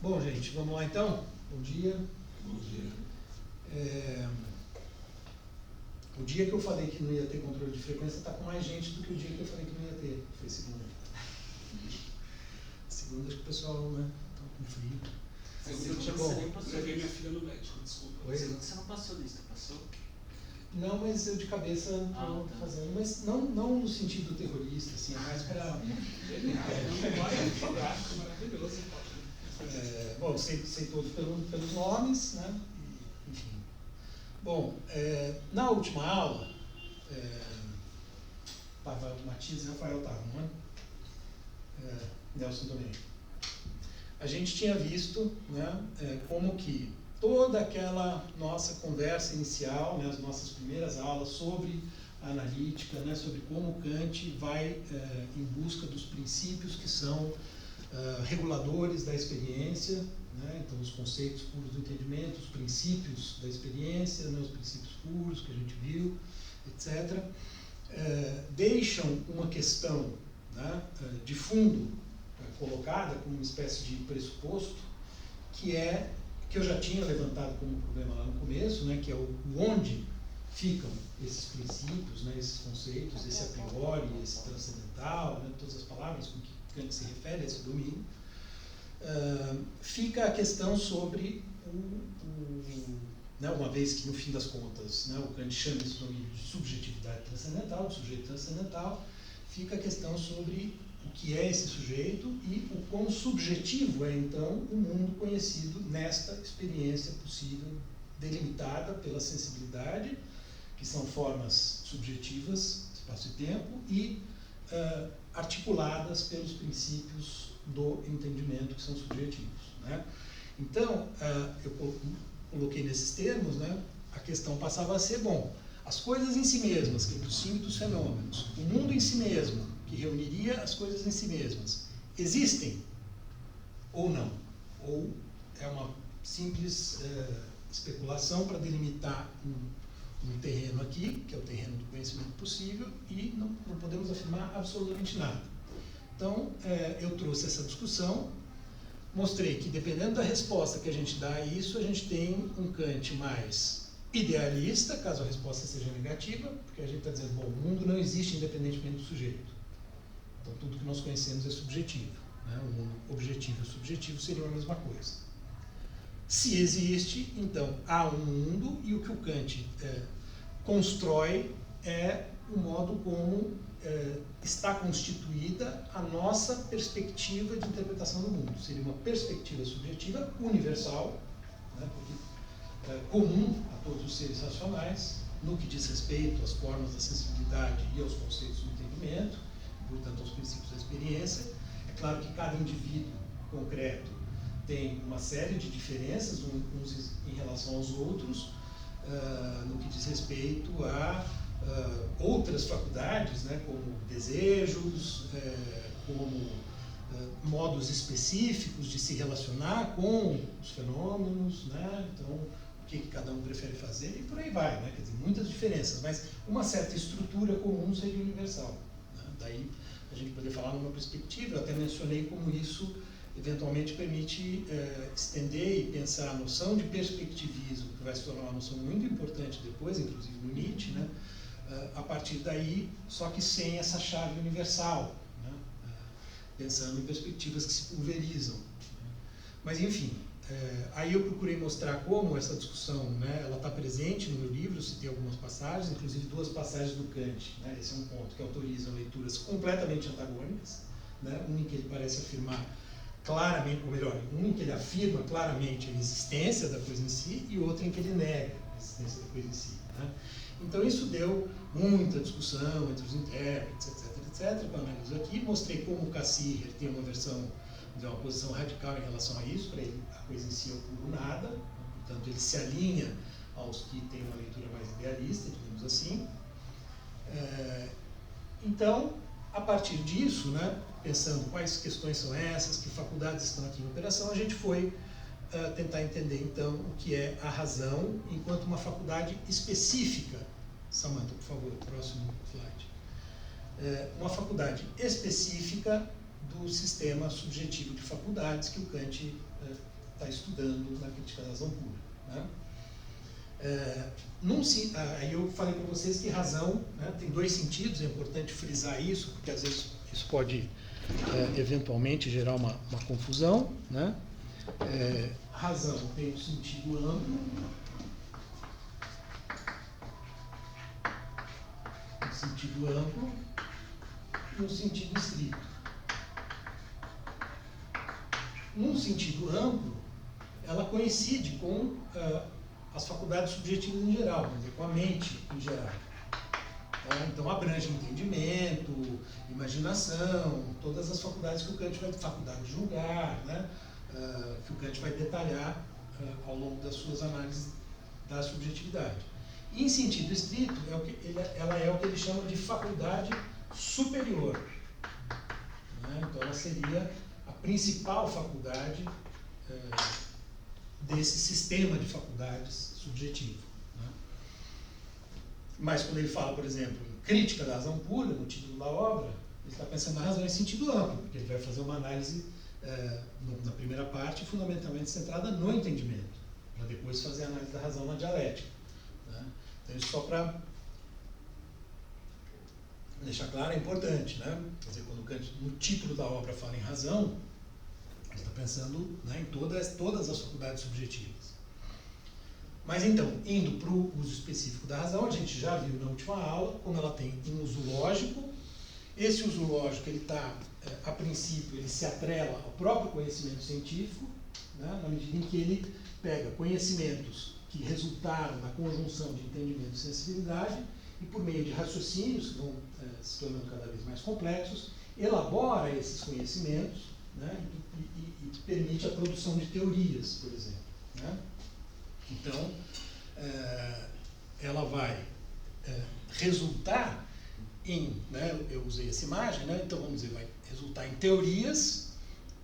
Bom, gente, vamos lá então? Bom dia. Bom dia. O dia que eu falei que não ia ter controle de frequência está com mais gente do que o dia que eu falei que não ia ter. Foi segunda. Segunda, acho que o pessoal, né, tá com frio. Você nem passou. Levei minha filha no médico, desculpa. Oi? Você não passou lista, passou? Não, mas eu de cabeça não estou fazendo. Mas não no sentido terrorista, assim, é mais para... Genial, gráfico maravilhoso. Bom, sei todos pelos nomes, né? Enfim. Bom, na última aula, estava o Matias e o Rafael estavam, não é? Nelson também. A gente tinha visto, né, como que toda aquela nossa conversa inicial, né, as nossas primeiras aulas sobre a analítica, né, sobre como Kant vai em busca dos princípios que são reguladores da experiência, né, então os conceitos puros do entendimento, os princípios da experiência, né, os princípios puros que a gente viu, etc., deixam uma questão, né, de fundo colocada como uma espécie de pressuposto, que eu já tinha levantado como problema lá no começo, né, que é o onde ficam esses princípios, né, esses conceitos, esse a priori, esse transcendental, né, todas as palavras com que Kant se refere a esse domínio. Fica a questão sobre né, uma vez que no fim das contas, né, o Kant chama esse domínio de subjetividade transcendental, de sujeito transcendental, fica a questão sobre o que é esse sujeito e o quão subjetivo é então o mundo conhecido nesta experiência possível, delimitada pela sensibilidade, que são formas subjetivas, espaço e tempo, e articuladas pelos princípios do entendimento, que são subjetivos, né? Então, eu coloquei nesses termos, né, a questão passava a ser, bom, as coisas em si mesmas, que é o símbolo dos fenômenos, o mundo em si mesmo, que reuniria as coisas em si mesmas, existem ou não? Ou é uma simples especulação para delimitar um terreno aqui, que é o terreno do conhecimento possível, e não podemos afirmar absolutamente nada. Então, eu trouxe essa discussão, mostrei que dependendo da resposta que a gente dá a isso, a gente tem um Kant mais idealista, caso a resposta seja negativa, porque a gente está dizendo, bom, o mundo não existe independentemente do sujeito. Então, tudo que nós conhecemos é subjetivo, né? O mundo objetivo e subjetivo seriam a mesma coisa. Se existe, então, há um mundo, e o que o Kant constrói é o modo como está constituída a nossa perspectiva de interpretação do mundo. Seria uma perspectiva subjetiva universal, né? Porque comum a todos os seres racionais, no que diz respeito às formas da sensibilidade e aos conceitos do entendimento, portanto aos princípios da experiência. É claro que cada indivíduo concreto tem uma série de diferenças uns em relação aos outros, no que diz respeito a outras faculdades, né, como desejos, como modos específicos de se relacionar com os fenômenos, né, então o que cada um prefere fazer e por aí vai, né, quer dizer, muitas diferenças, mas uma certa estrutura comum seria universal, né, daí a gente poder falar numa perspectiva, eu até mencionei como isso eventualmente permite estender e pensar a noção de perspectivismo, que vai se tornar uma noção muito importante depois, inclusive no Nietzsche, né? A partir daí, só que sem essa chave universal, né? Pensando em perspectivas que se pulverizam. Mas, enfim, aí eu procurei mostrar como essa discussão, né, ela está presente no meu livro, citei algumas passagens, inclusive duas passagens do Kant, né? Esse é um ponto que autorizam leituras completamente antagônicas, né? Um em que ele parece afirmar claramente, ou melhor, um em que ele afirma claramente a existência da coisa em si e outro em que ele nega a existência da coisa em si, né? Então isso deu muita discussão entre os intérpretes, etc. Para analisar aqui, mostrei como o Cassirer tem uma posição radical em relação a isso, para ele a coisa em si é o puro nada, portanto ele se alinha aos que têm uma leitura mais idealista, digamos assim. Então, a partir disso, né, pensando quais questões são essas, que faculdades estão aqui em operação, a gente foi tentar entender, então, o que é a razão enquanto uma faculdade específica. Samantha, por favor, próximo slide. Uma faculdade específica do sistema subjetivo de faculdades que o Kant está estudando na Crítica da Razão Pura. Né? Aí eu falei para vocês que razão, né, tem dois sentidos, é importante frisar isso, porque às vezes isso pode eventualmente gerar uma confusão. Né? Razão tem um sentido amplo, e um sentido estrito. Num sentido amplo, ela coincide com as faculdades subjetivas em geral, quer dizer, com a mente em geral. Então abrange entendimento, imaginação, todas as faculdades que o Kant vai, faculdade de julgar, né? Que o Kant vai detalhar ao longo das suas análises da subjetividade. E, em sentido estrito, ela é o que ele chama de faculdade superior. Né? Então ela seria a principal faculdade desse sistema de faculdades subjetivo. Né? Mas quando ele fala, por exemplo, em Crítica da Razão Pura, no título da obra, ele está pensando na razão em sentido amplo, porque ele vai fazer uma análise na primeira parte fundamentalmente centrada no entendimento, para depois fazer a análise da razão na dialética. Né? Então isso só para deixar claro é importante. Né? Quer dizer, quando o Kant, no título da obra, fala em razão, ele está pensando, né, em todas as faculdades subjetivas. Mas então, indo para o uso específico da razão, a gente já viu na última aula como ela tem um uso lógico. Esse uso lógico, ele está, a princípio, ele se atrela ao próprio conhecimento científico, né, na medida em que ele pega conhecimentos que resultaram da conjunção de entendimento e sensibilidade e, por meio de raciocínios, que vão se tornando cada vez mais complexos, elabora esses conhecimentos, né, e permite a produção de teorias, por exemplo. Né? Então, ela vai resultar em, né, eu usei essa imagem, né, então vamos dizer, vai resultar em teorias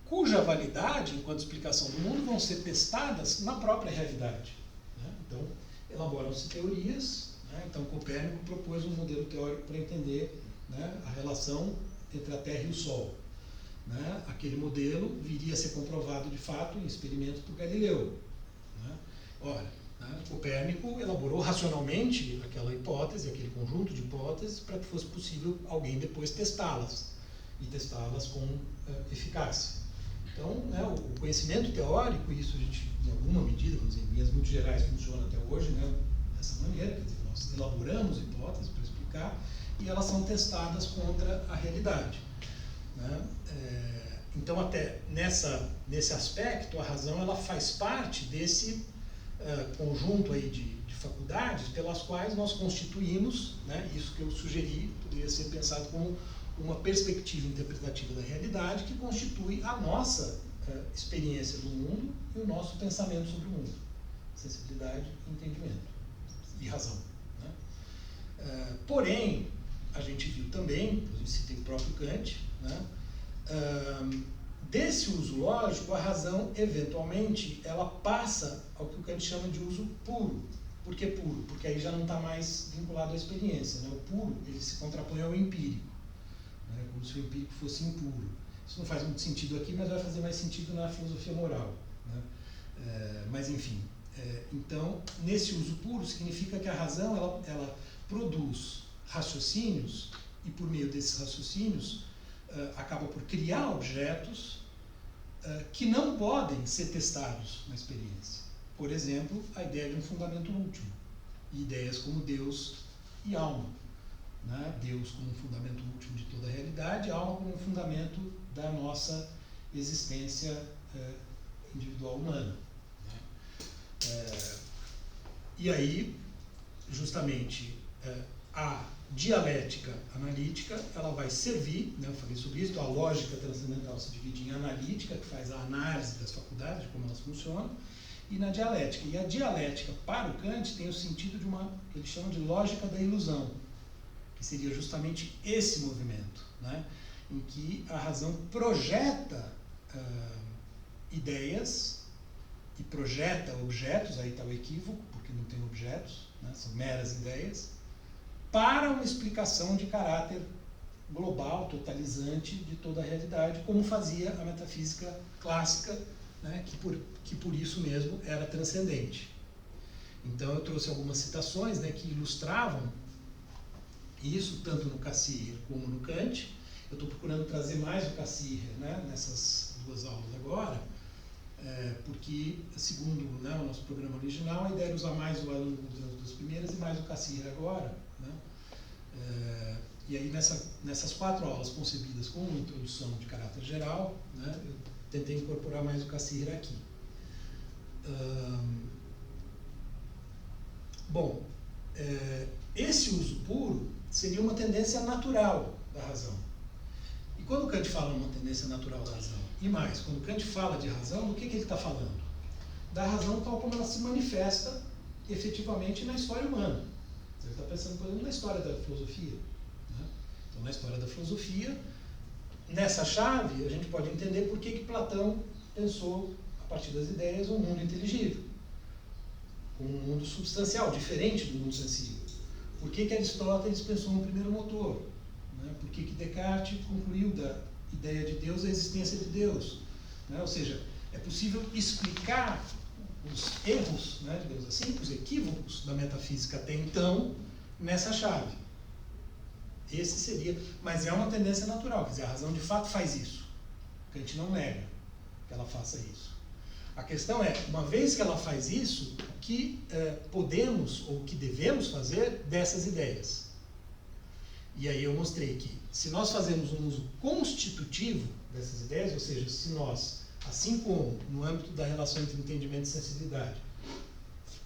cuja validade, enquanto explicação do mundo, vão ser testadas na própria realidade. Né? Então, elaboram-se teorias. Né? Então, Copérnico propôs um modelo teórico para entender, né, a relação entre a Terra e o Sol. Né? Aquele modelo viria a ser comprovado de fato em experimentos por Galileu. Né? Ora, né, Copérnico elaborou racionalmente aquela hipótese, aquele conjunto de hipóteses, para que fosse possível alguém depois testá-las, e testá-las com eficácia. Então, né, o conhecimento teórico, e isso a gente, em alguma medida, vamos dizer, em linhas muito gerais, funciona até hoje, né, dessa maneira, quer dizer, nós elaboramos hipóteses para explicar, e elas são testadas contra a realidade. Né? Então, até nesse aspecto, a razão ela faz parte desse conjunto aí de faculdades pelas quais nós constituímos, né, isso que eu sugeri, poderia ser pensado como uma perspectiva interpretativa da realidade que constitui a nossa experiência do mundo e o nosso pensamento sobre o mundo. Sensibilidade, entendimento e razão. Né? Porém, a gente viu também, eu citei o próprio Kant, né, desse uso lógico, a razão, eventualmente, ela passa ao que o Kant chama de uso puro. Por que puro? Porque aí já não está mais vinculado à experiência. Né? O puro, ele se contrapõe ao empírico, né? Como se o empírico fosse impuro. Isso não faz muito sentido aqui, mas vai fazer mais sentido na filosofia moral. Né? Mas, enfim. Então, nesse uso puro, significa que a razão ela produz raciocínios, e por meio desses raciocínios acaba por criar objetos que não podem ser testados na experiência. Por exemplo, a ideia de um fundamento último, e ideias como Deus e alma. Né? Deus como um fundamento último de toda a realidade, alma como um fundamento da nossa existência individual humana. Né? E aí, justamente, a dialética analítica, ela vai servir, né, eu falei sobre isso, a lógica transcendental se divide em analítica, que faz a análise das faculdades, de como elas funcionam, e na dialética. E a dialética, para o Kant, tem o sentido de que ele chama de lógica da ilusão, que seria justamente esse movimento, né, em que a razão projeta ideias e projeta objetos, aí está o equívoco, porque não tem objetos, né, são meras ideias, para uma explicação de caráter global, totalizante de toda a realidade, como fazia a metafísica clássica, né, que por isso mesmo era transcendente. Então eu trouxe algumas citações, né, que ilustravam isso, tanto no Cassirer como no Kant. Eu estou procurando trazer mais o Cassirer, né, nessas duas aulas agora, porque, segundo, né, o nosso programa original, a ideia era usar mais o Alain nas duas primeiras e mais o Cassirer agora. Né? E aí, nessas 4 aulas concebidas com uma introdução de caráter geral, né, eu tentei incorporar mais o Cassirer aqui. Bom, esse uso puro seria uma tendência natural da razão. E quando Kant fala uma tendência natural da razão, e mais, quando Kant fala de razão, do que ele está falando? Da razão tal como ela se manifesta efetivamente na história humana. Ele está pensando, por exemplo, na história da filosofia. Né? Então, na história da filosofia, nessa chave, a gente pode entender por que Platão pensou, a partir das ideias, um mundo inteligível. Um mundo substancial, diferente do mundo sensível. Por que Aristóteles pensou no primeiro motor? Né? Por que Descartes concluiu da ideia de Deus a existência de Deus? Né? Ou seja, é possível explicar os erros, né, digamos assim, os equívocos da metafísica até então, nessa chave. Esse seria, mas é uma tendência natural, quer dizer, a razão de fato faz isso. Kant não nega que ela faça isso. A questão é, uma vez que ela faz isso, o que podemos ou o que devemos fazer dessas ideias? E aí eu mostrei que, se nós fazemos um uso constitutivo dessas ideias, ou seja, se nós, assim como no âmbito da relação entre entendimento e sensibilidade,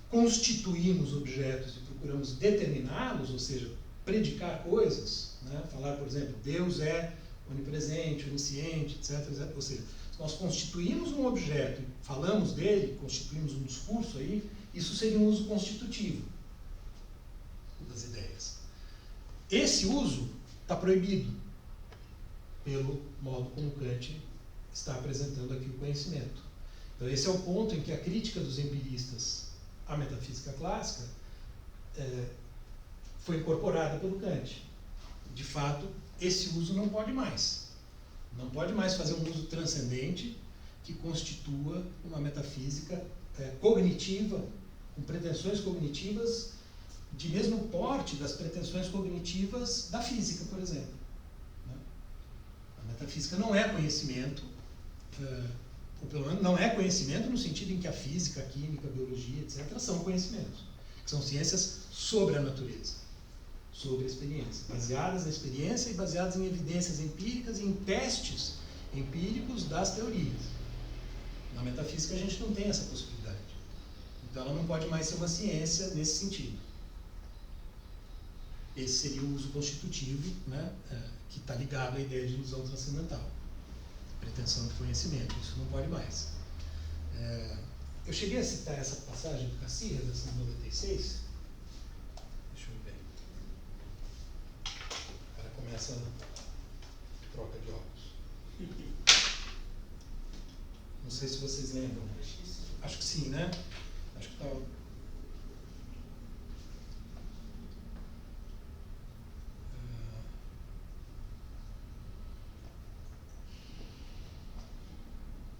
constituímos objetos e procuramos determiná-los, ou seja, predicar coisas, né? Falar, por exemplo, Deus é onipresente, onisciente, etc. Ou seja, se nós constituímos um objeto e falamos dele, constituímos um discurso aí, isso seria um uso constitutivo das ideias. Esse uso está proibido pelo modo como Kant está apresentando aqui o conhecimento. Então esse é o ponto em que a crítica dos empiristas à metafísica clássica foi incorporada pelo Kant. De fato, esse uso não pode mais. Não pode mais fazer um uso transcendente que constitua uma metafísica cognitiva, com pretensões cognitivas de mesmo porte das pretensões cognitivas da física, por exemplo. A metafísica não é conhecimento, ou pelo menos não é conhecimento no sentido em que a física, a química, a biologia, etc., são conhecimentos, que são ciências sobre a natureza, sobre a experiência, baseadas na experiência e baseadas em evidências empíricas e em testes empíricos das teorias. Na metafísica a gente não tem essa possibilidade. Então ela não pode mais ser uma ciência nesse sentido. Esse seria o uso constitutivo, né, que está ligado à ideia de ilusão transcendental, pretensão de conhecimento. Isso não pode mais. Eu cheguei a citar essa passagem do Cassirer, da 96. Deixa eu ver. O cara começa a troca de óculos. Não sei se vocês lembram. Acho que sim, né? Acho que estava...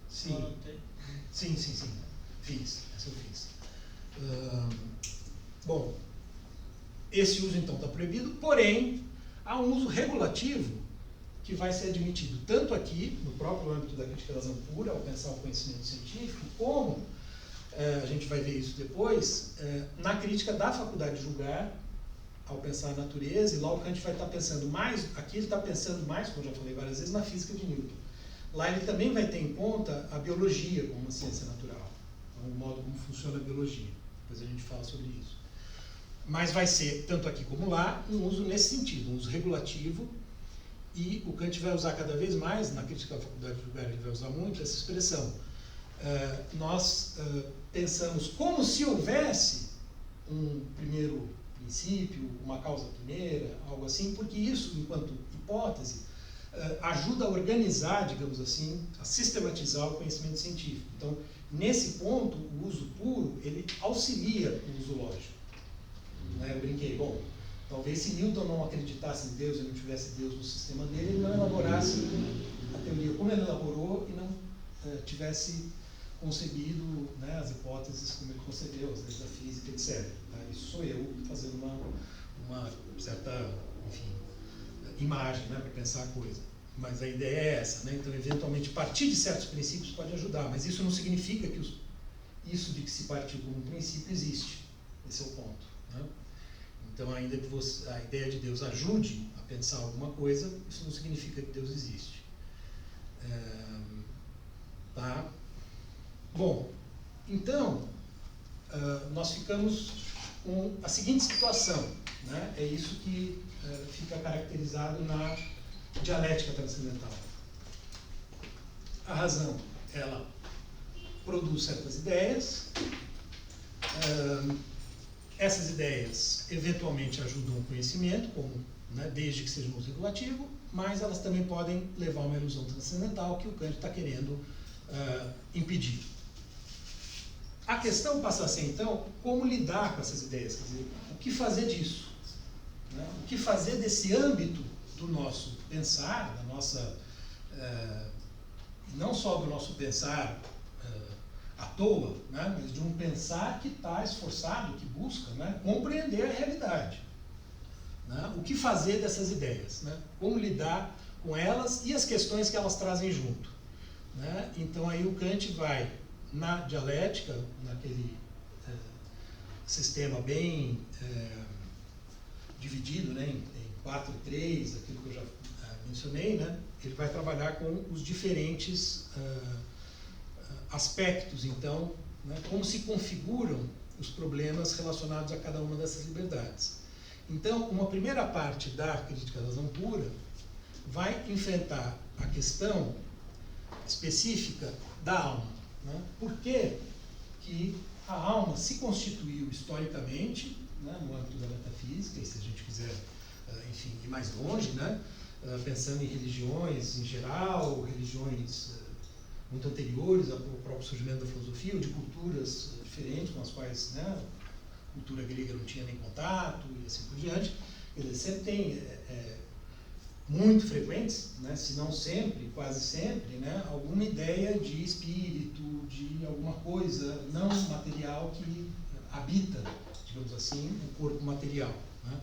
Sim. Sim. Fiz. Essa eu fiz. Bom, esse uso então está proibido, porém, há um uso regulativo que vai ser admitido tanto aqui, no próprio âmbito da crítica da razão pura, ao pensar o conhecimento científico, como, a gente vai ver isso depois, na crítica da faculdade de julgar, ao pensar a natureza, e logo que a gente vai estar pensando mais, aqui ele está pensando mais, como eu já falei várias vezes, na física de Newton. Lá ele também vai ter em conta a biologia como uma ciência natural, então, o modo como funciona a biologia. Depois a gente fala sobre isso. Mas vai ser, tanto aqui como lá, um uso nesse sentido, um uso regulativo, e o Kant vai usar cada vez mais, na crítica da faculdade de julgar ele vai usar muito essa expressão. Nós pensamos como se houvesse um primeiro princípio, uma causa primeira, algo assim, porque isso, enquanto hipótese, ajuda a organizar, digamos assim, a sistematizar o conhecimento científico. Então, nesse ponto, o uso puro, ele auxilia o uso lógico. Eu brinquei, bom, Talvez se Newton não acreditasse em Deus e não tivesse Deus no sistema dele, ele não elaborasse a teoria como ele elaborou e não tivesse concebido, né, as hipóteses como ele concebeu, as leis da física, etc. Tá? Isso sou eu fazendo uma certa, enfim, imagem, né, para pensar a coisa. Mas a ideia é essa, né? Então, eventualmente, partir de certos princípios pode ajudar, mas isso não significa que isso de que se partiu como um princípio existe. Esse é o ponto, né? Então, ainda que a ideia de Deus ajude a pensar alguma coisa, isso não significa que Deus existe. Tá? Bom, então, nós ficamos com a seguinte situação, né? É isso que fica caracterizado na dialética transcendental. A razão, ela produz certas ideias, essas ideias eventualmente ajudam o conhecimento, como, né, desde que seja um uso regulativo, mas elas também podem levar a uma ilusão transcendental que o Kant está querendo impedir. A questão passa a ser, então, como lidar com essas ideias, quer dizer, o que fazer disso? Né? O que fazer desse âmbito do nosso pensar, da nossa, não só do nosso pensar à toa, né, mas de um pensar que está esforçado, que busca, né, compreender a realidade. Né? O que fazer dessas ideias? Né? Como lidar com elas e as questões que elas trazem junto. Né? Então aí o Kant vai, na dialética, naquele sistema bem dividido, né, em 4 e 3, aquilo que eu já mencionei, né, ele vai trabalhar com os diferentes aspectos, então, né, como se configuram os problemas relacionados a cada uma dessas liberdades. Então, uma primeira parte da crítica da razão pura vai enfrentar a questão específica da alma. Né? Por que que a alma se constituiu historicamente, né, no âmbito da metafísica, e se a gente quiser, enfim, ir mais longe, né, pensando em religiões em geral, religiões muito anteriores ao próprio surgimento da filosofia, ou de culturas diferentes com as quais, né, a cultura grega não tinha nem contato, e assim por diante. Ele sempre tem, muito frequentes, né, se não sempre, quase sempre, né, alguma ideia de espírito, de alguma coisa não material que habita, digamos assim, o corpo material. Né?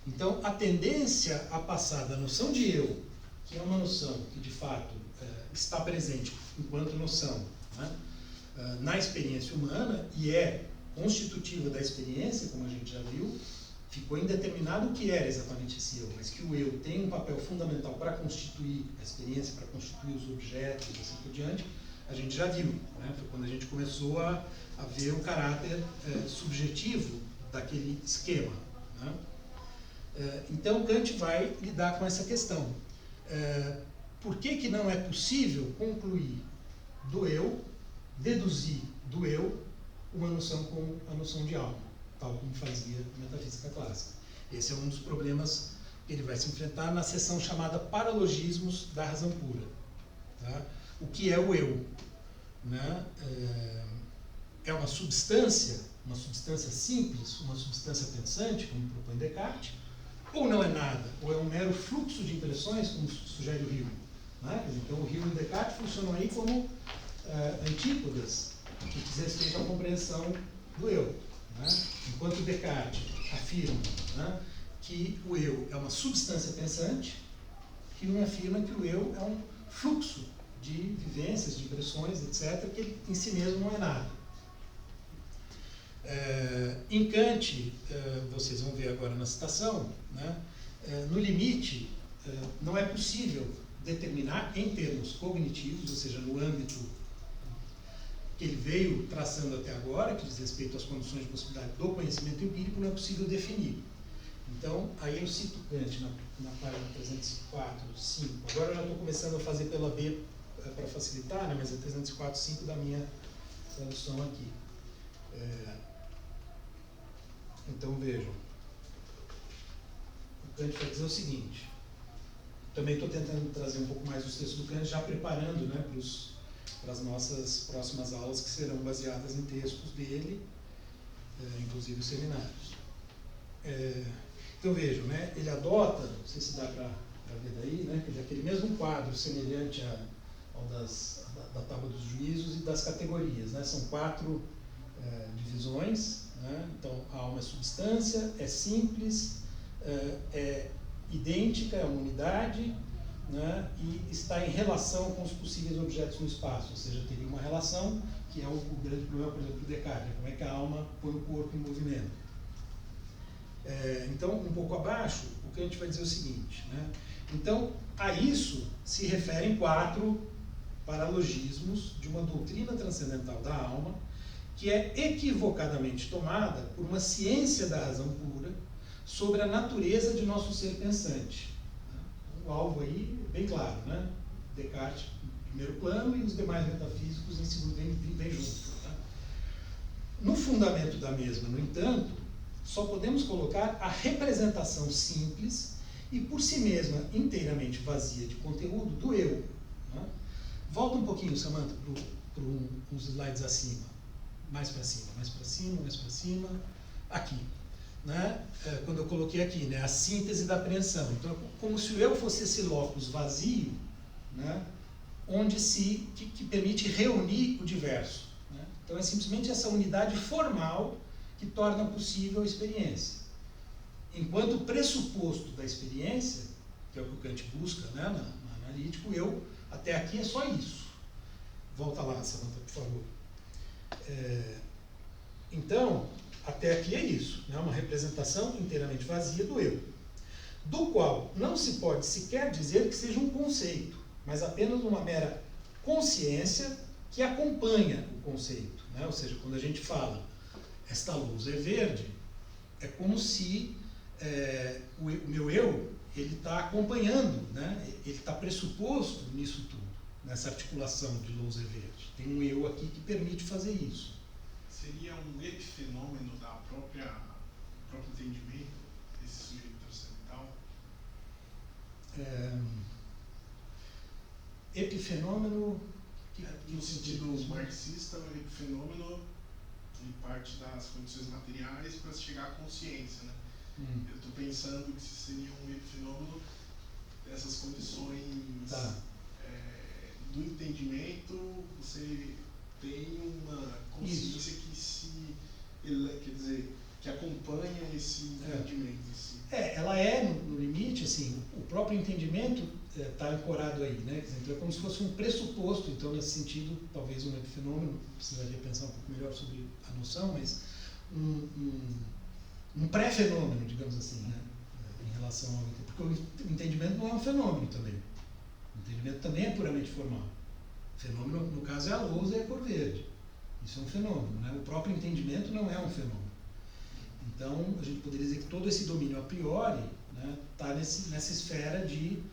Então, a tendência a passar da noção de eu, que é uma noção que de fato está presente enquanto noção, né, na experiência humana e é constitutiva da experiência, como a gente já viu, ficou indeterminado o que era exatamente esse eu, mas que o eu tem um papel fundamental para constituir a experiência, para constituir os objetos e assim por diante, a gente já viu. Né? Foi quando a gente começou a ver o caráter subjetivo daquele esquema. Né? Então, Kant vai lidar com essa questão. Por que não é possível concluir do eu, deduzir do eu, uma noção como a noção de alma, tal como fazia a metafísica clássica? Esse é um dos problemas que ele vai se enfrentar na seção chamada Paralogismos da Razão Pura. Tá? O que é o eu? Né? É uma substância simples, uma substância pensante, como propõe Descartes, ou não é nada, ou é um mero fluxo de impressões, como sugere o Hume. Né? Então, o Hume e o Descartes funcionam aí como antípodas que diz respeito à compreensão do eu. Né? Enquanto Descartes afirma, né, que o eu é uma substância pensante, Hume afirma que o eu é um fluxo de vivências, de impressões, etc., que ele, em si mesmo não é nada. Em Kant, vocês vão ver agora na citação, né, no limite, não é possível determinar em termos cognitivos, ou seja, no âmbito que ele veio traçando até agora, que diz respeito às condições de possibilidade do conhecimento empírico, não é possível definir. Então, aí eu cito Kant na página 304, 5. Agora eu já estou começando a fazer pela B para facilitar, né, mas é 304, 5 da minha tradução aqui. Então, vejam. O Kant vai dizer o seguinte. Também estou tentando trazer um pouco mais os textos do Kant, já preparando, né, para as nossas próximas aulas, que serão baseadas em textos dele, inclusive os seminários. Então vejam, né, ele adota, não sei se dá para ver daí, né, quer dizer, aquele mesmo quadro semelhante ao da tábua dos juízos e das categorias, né, são 4 divisões, né, então a alma é substância, é simples, é idêntica, é uma unidade, né, e está em relação com os possíveis objetos no espaço, ou seja, teria uma relação, que é o grande problema, por exemplo, do Descartes, como é que a alma põe o corpo em movimento. Então, um pouco abaixo, o que a gente vai dizer é o seguinte, né, então, a isso se referem 4 paralogismos de uma doutrina transcendental da alma, que é equivocadamente tomada por uma ciência da razão pura sobre a natureza de nosso ser pensante. O alvo aí é bem claro, né? Descartes em primeiro plano e os demais metafísicos em segundo bem junto. Tá? No fundamento da mesma, no entanto, só podemos colocar a representação simples e por si mesma inteiramente vazia de conteúdo do eu. Né? Volta um pouquinho, Samantha, para uns slides acima. Mais para cima, mais para cima, mais para cima. Aqui. Né? Quando eu coloquei aqui, né? A síntese da apreensão. Então, como se o eu fosse esse locus vazio, né? Onde que permite reunir o diverso. Né? Então, é simplesmente essa unidade formal que torna possível a experiência. Enquanto o pressuposto da experiência, que é o que o Kant busca, né? no analítico, eu, até aqui é só isso. Volta lá, Samantha, por favor. Então, até aqui é isso, né? Uma representação inteiramente vazia do eu, do qual não se pode sequer dizer que seja um conceito, mas apenas uma mera consciência que acompanha o conceito. Né? Ou seja, quando a gente fala esta luz é verde, é como se o meu eu ele está acompanhando, né? Ele está pressuposto nisso tudo, nessa articulação de luz é verde. Tem um eu aqui que permite fazer isso. Seria um epifenômeno da próprio entendimento desse sujeito transcendental? Epifenômeno... No sentido marxista, o epifenômeno ele parte das condições materiais para chegar à consciência. Né? Eu estou pensando que seria um epifenômeno dessas condições do entendimento, você tem uma consciência quer dizer, que acompanha esse entendimento. Ela no limite, assim, o próprio entendimento está ancorado aí, né? Então é como se fosse um pressuposto, então nesse sentido, talvez um epifenômeno, precisaria pensar um pouco melhor sobre a noção, mas um pré-fenômeno, digamos assim, né? Em relação ao entendimento. Porque o entendimento não é um fenômeno também. O entendimento também é puramente formal. O fenômeno, no caso, é a lousa e a cor verde. Isso é um fenômeno, né? O próprio entendimento não é um fenômeno. Então, a gente poderia dizer que todo esse domínio a priori está nessa esfera de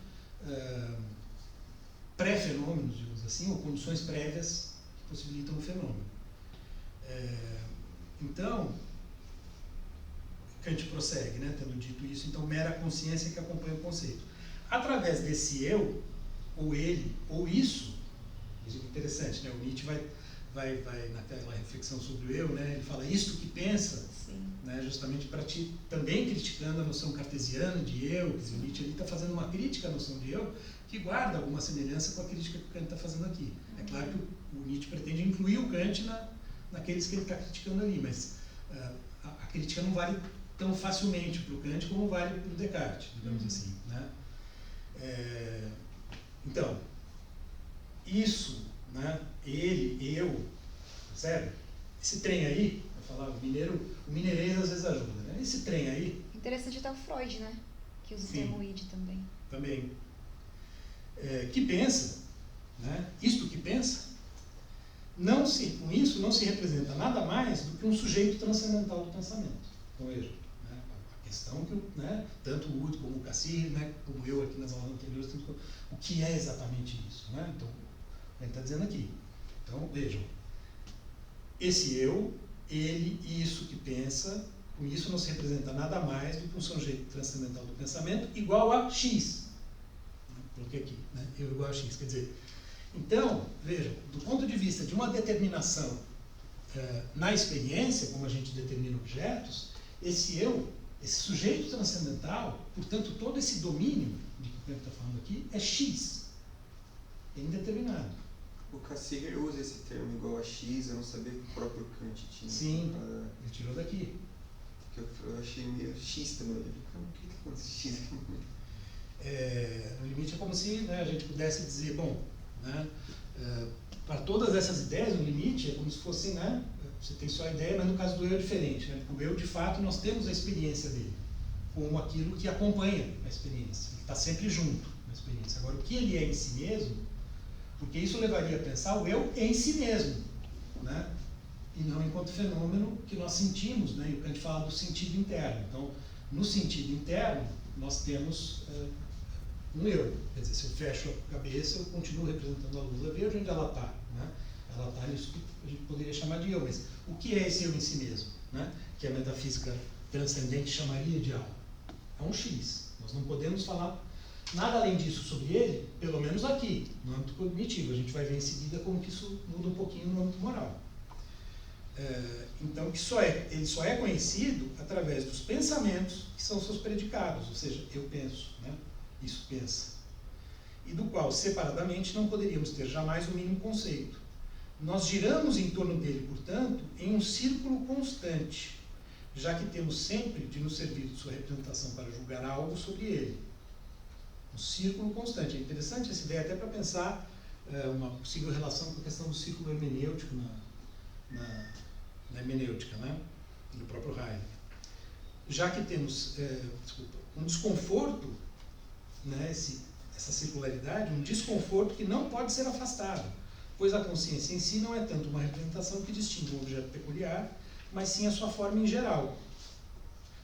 pré-fenômenos, digamos assim, ou condições prévias que possibilitam o fenômeno. Então, Kant prossegue, né, tendo dito isso, então, mera consciência que acompanha o conceito. Através desse eu, ou ele, ou isso é interessante, né? O Nietzsche vai naquela reflexão sobre o eu, né? Ele fala isto que pensa, né? Justamente também criticando a noção cartesiana de eu. Quer dizer, o Nietzsche está fazendo uma crítica à noção de eu que guarda alguma semelhança com a crítica que o Kant está fazendo aqui. É claro que o Nietzsche pretende incluir o Kant naqueles que ele está criticando ali, mas a crítica não vale tão facilmente para o Kant como vale para o Descartes, digamos assim, né? Então, isso, né? Ele, eu, percebe? Esse trem aí, vai falar, o mineirês às vezes ajuda, né? Esse trem aí... Interessante até o Freud, né? Que usa o termo id também. Também. Que pensa, né? Isto que pensa, com isso não se representa nada mais do que um sujeito transcendental do pensamento. Então veja, né? A questão que tanto o Wood como o Cassir, né? Como eu aqui nas aulas anteriores, o que é exatamente isso, né? Então, ele está dizendo aqui. Então, vejam, esse eu, ele, isso que pensa, com isso não se representa nada mais do que um sujeito transcendental do pensamento igual a X. Coloquei aqui, né? Eu igual a X. Quer dizer, então, vejam, do ponto de vista de uma determinação na experiência, como a gente determina objetos, esse eu, Esse sujeito transcendental, portanto, todo esse domínio de que o Kant está falando aqui é X, é indeterminado. O Cassirer usa esse termo igual a X, eu não sabia que o próprio Kant tinha. Sim, ele tirou daqui. Eu achei meio X também. O que está falando desse X? No limite é como se, né, a gente pudesse dizer, bom, né, para todas essas ideias, no limite é como se fosse, né, você tem só a ideia, mas no caso do eu é diferente. Né? O eu, de fato, nós temos a experiência dele, como aquilo que acompanha a experiência, ele está sempre junto na experiência. Agora, o que ele é em si mesmo, porque isso levaria a pensar o eu em si mesmo, né? E não enquanto fenômeno que nós sentimos, né? E o Kant fala do sentido interno. Então, no sentido interno, nós temos um eu. Quer dizer, se eu fecho a cabeça, eu continuo representando a luz. A verde onde ela está, né? Ela está nisso que a gente poderia chamar de eu, mas o que é esse eu em si mesmo, né? Que a metafísica transcendente chamaria de alma? É um X. Nós não podemos falar nada além disso sobre ele, pelo menos aqui, no âmbito cognitivo. A gente vai ver em seguida como que isso muda um pouquinho no âmbito moral. Então, ele só é conhecido através dos pensamentos que são seus predicados, ou seja, eu penso, né? Isso pensa. E do qual, separadamente, não poderíamos ter jamais o mínimo conceito. Nós giramos em torno dele, portanto, em um círculo constante, já que temos sempre de nos servir de sua representação para julgar algo sobre ele. Um círculo constante. É interessante essa ideia até para pensar uma possível relação com a questão do círculo hermenêutico na hermenêutica, né? Do próprio Heidegger. Já que temos um desconforto, né, essa circularidade, um desconforto que não pode ser afastado, pois a consciência em si não é tanto uma representação que distingue um objeto peculiar, mas sim a sua forma em geral,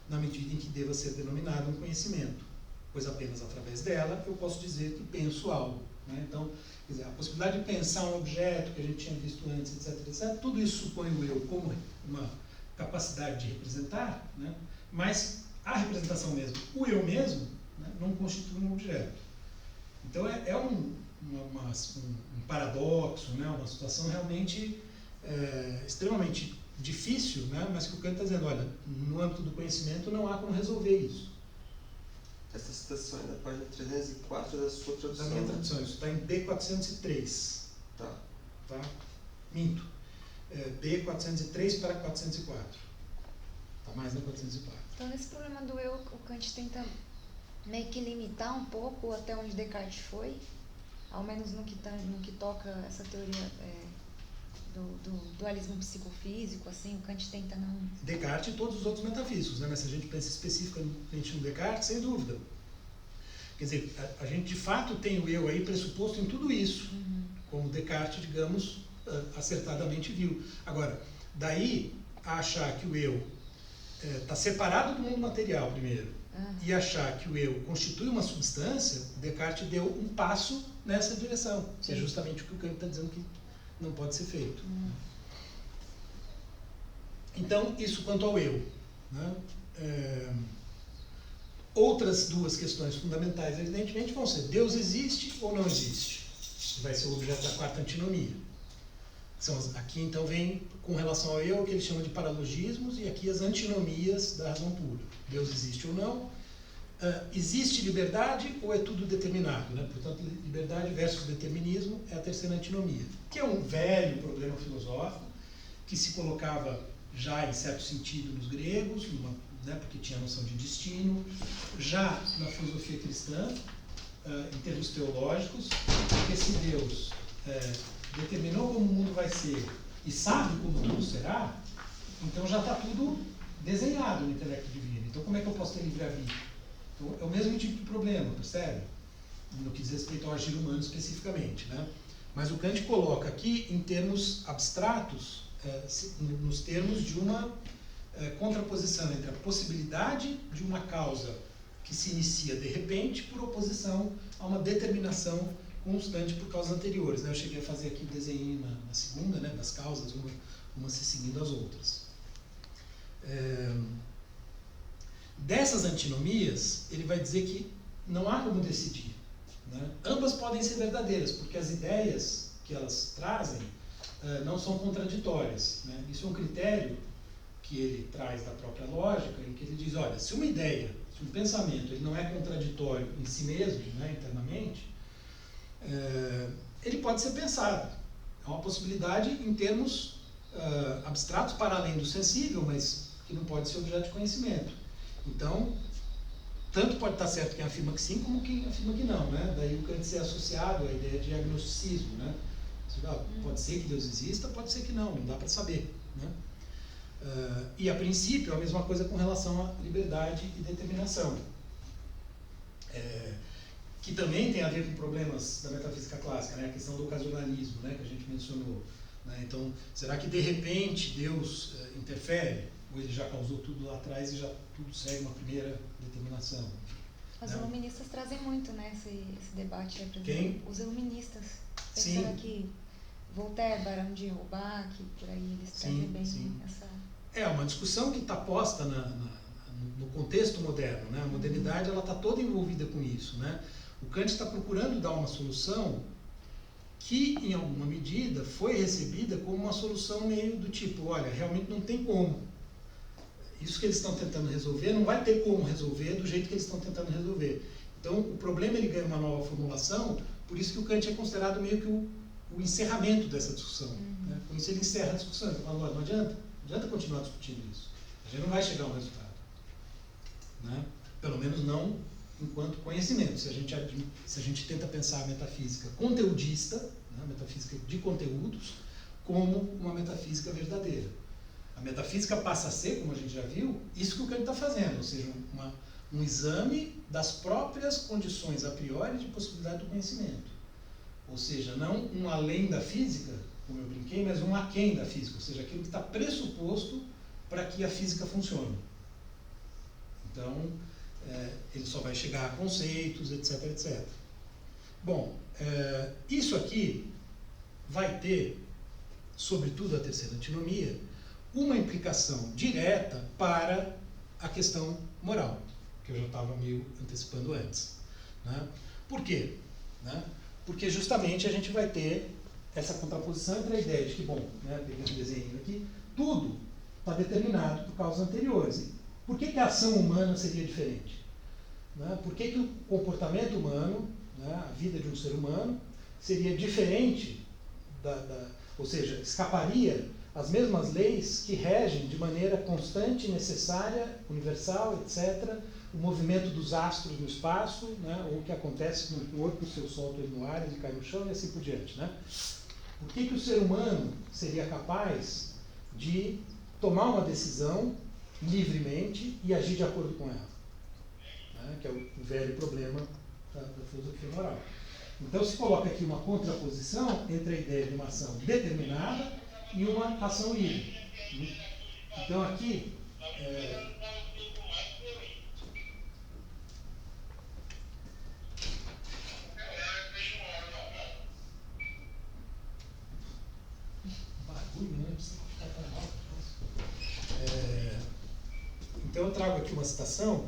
na medida em que deva ser denominado um conhecimento, pois apenas através dela eu posso dizer que penso algo. Né? Então, quer dizer, a possibilidade de pensar um objeto que a gente tinha visto antes, etc., tudo isso supõe o eu como uma capacidade de representar, né? Mas a representação mesmo, o eu mesmo, né, não constitui um objeto. Então é um paradoxo, né, uma situação realmente extremamente difícil, né, mas que o Kant está dizendo, olha, no âmbito do conhecimento não há como resolver isso. Essa citação é na página 304 da sua tradução. Da minha tradução, isso está em B403. Tá. Minto. B403 para 404. Está mais na 404. Então, nesse problema do eu, o Kant tenta meio que limitar um pouco até onde Descartes foi, ao menos no que toca essa teoria do dualismo psicofísico, assim, o Kant tenta não... Descartes e todos os outros metafísicos, né? Mas se a gente pensa especificamente no Descartes, sem dúvida. Quer dizer, a gente de fato tem o eu aí pressuposto em tudo isso, como Descartes, digamos, acertadamente viu. Agora, daí a achar que o eu está separado do mundo material primeiro, e achar que o eu constitui uma substância, Descartes deu um passo nessa direção, que é justamente o que o Kant está dizendo que não pode ser feito. Então, isso quanto ao eu. Né? Outras duas questões fundamentais, evidentemente, vão ser: Deus existe ou não existe? Vai ser o objeto da quarta antinomia. Aqui, então, vem, com relação ao eu, o que ele chama de paralogismos, e aqui as antinomias da razão pura. Deus existe ou não? Existe liberdade ou é tudo determinado? Né? Portanto, liberdade versus determinismo é a terceira antinomia, que é um velho problema filosófico que se colocava já, em certo sentido, nos gregos, né, porque tinha a noção de destino, já na filosofia cristã, em termos teológicos, porque se Deus determinou como o mundo vai ser e sabe como tudo será, então já está tudo desenhado no intelecto divino. Então, como é que eu posso ter livre-arbítrio? Então, é o mesmo tipo de problema, percebe? No que diz respeito ao agir humano especificamente, né? Mas o Kant coloca aqui em termos abstratos, nos termos de uma contraposição entre a possibilidade de uma causa que se inicia de repente por oposição a uma determinação constante por causas anteriores. Né? Eu cheguei a fazer aqui o desenho na segunda, né, das causas, uma se seguindo às outras. Dessas antinomias, ele vai dizer que não há como decidir. Né? Ambas podem ser verdadeiras, porque as ideias que elas trazem não são contraditórias. Né? Isso é um critério que ele traz da própria lógica, em que ele diz, olha, se uma ideia, se um pensamento ele não é contraditório em si mesmo, né, internamente, ele pode ser pensado. É uma possibilidade em termos abstratos, para além do sensível, mas que não pode ser objeto de conhecimento. Então, tanto pode estar certo quem afirma que sim, como quem afirma que não, né? Daí o Kant ser associado à ideia de agnosticismo, né? Pode ser que Deus exista, pode ser que não dá para saber, né? E a princípio a mesma coisa com relação à liberdade e determinação, que também tem a ver com problemas da metafísica clássica, né? A questão do ocasionalismo, né? Que a gente mencionou, né? Então, será que de repente Deus interfere? Ou ele já causou tudo lá atrás e já tudo segue uma primeira determinação? Os iluministas trazem muito, né, esse debate. Por exemplo, quem? Os iluministas. Sim. Pensando aqui, Voltaire, Barão de Holbach, por aí, eles trazem bem essa... É uma discussão que está posta no contexto moderno, né? A modernidade ela está toda envolvida com isso, né? O Kant está procurando dar uma solução que, em alguma medida, foi recebida como uma solução meio do tipo, olha, realmente não tem como. Isso que eles estão tentando resolver não vai ter como resolver do jeito que eles estão tentando resolver. Então, o problema ele ganha uma nova formulação, por isso que o Kant é considerado meio que o encerramento dessa discussão. Né? Com isso ele encerra a discussão. Ele fala, olha, não adianta continuar discutindo isso. A gente não vai chegar a um resultado. Né? Pelo menos não enquanto conhecimento. Se a gente tenta pensar a metafísica conteudista, né? A metafísica de conteúdos, como uma metafísica verdadeira. A metafísica passa a ser, como a gente já viu, isso que o Kant está fazendo, ou seja, um exame das próprias condições a priori de possibilidade do conhecimento. Ou seja, não um além da física, como eu brinquei, mas um aquém da física, ou seja, aquilo que está pressuposto para que a física funcione. Então, ele só vai chegar a conceitos, etc, etc. Bom, isso aqui vai ter, sobretudo a terceira antinomia, uma implicação direta para a questão moral, que eu já estava meio antecipando antes. Né? Por quê? Né? Porque justamente a gente vai ter essa contraposição entre a ideia de que, bom, né, pegando o desenho aqui, tudo está determinado por causas anteriores. Por que a ação humana seria diferente? Né? Por que o comportamento humano, né, a vida de um ser humano, seria diferente, ou seja, escaparia as mesmas leis que regem de maneira constante, necessária, universal, etc., o movimento dos astros no espaço, né, ou o que acontece com o corpo, se eu solto ele no ar, ele cai no chão e assim por diante. Né? Por que o ser humano seria capaz de tomar uma decisão livremente e agir de acordo com ela? Né, que é o velho problema da filosofia moral. Então se coloca aqui uma contraposição entre a ideia de uma ação determinada e uma ação livre. Então aqui barulho, né? Então eu trago aqui uma citação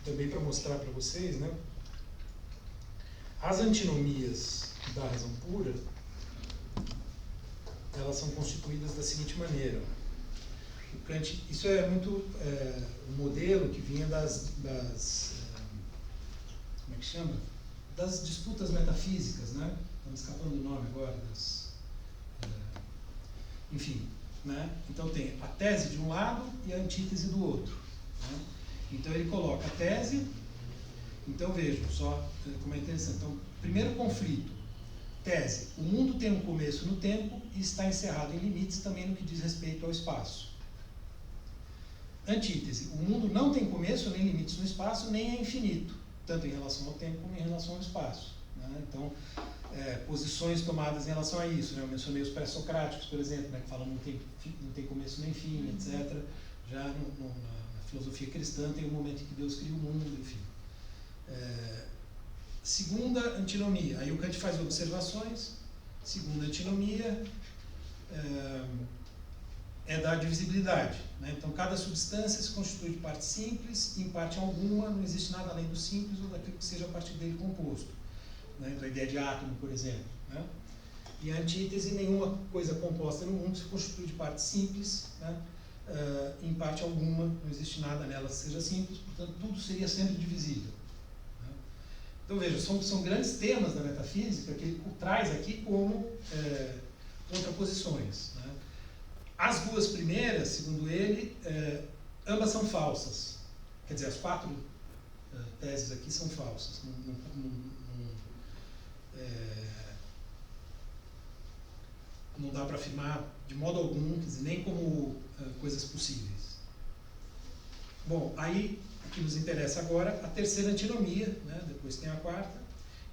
também para mostrar para vocês, né? As antinomias da razão pura, elas são constituídas da seguinte maneira. O Kant, isso é muito um modelo que vinha como é que chama? Das disputas metafísicas, né? Estamos escapando do nome agora, enfim, né? Então tem a tese de um lado e a antítese do outro. Né? Então ele coloca a tese, então vejam só como é interessante. Então, primeiro conflito. Tese, o mundo tem um começo no tempo e está encerrado em limites também no que diz respeito ao espaço. Antítese, o mundo não tem começo nem limites no espaço, nem é infinito, tanto em relação ao tempo como em relação ao espaço. Né? Então, posições tomadas em relação a isso. Né? Eu mencionei os pré-socráticos, por exemplo, né? Que falam não tem começo nem fim, etc. Já na filosofia cristã tem um momento em que Deus cria o mundo, enfim. Segunda antinomia, aí o Kant faz observações. Segunda antinomia é da divisibilidade. Né? Então, cada substância se constitui de parte simples e em parte alguma, não existe nada além do simples ou daquilo que seja a partir dele composto. Né? Então, a ideia de átomo, por exemplo. Né? E a antítese, nenhuma coisa composta no mundo se constitui de parte simples, né? em parte alguma, não existe nada nela que seja simples, portanto tudo seria sempre divisível. Né? Então veja, são grandes temas da metafísica que ele traz aqui como contraposições. Né? As duas primeiras, segundo ele, ambas são falsas. Quer dizer, as 4 teses aqui são falsas. Não dá para afirmar de modo algum, quer dizer, nem como coisas possíveis. Bom, aí o que nos interessa agora, a terceira antinomia, né? Depois tem a quarta.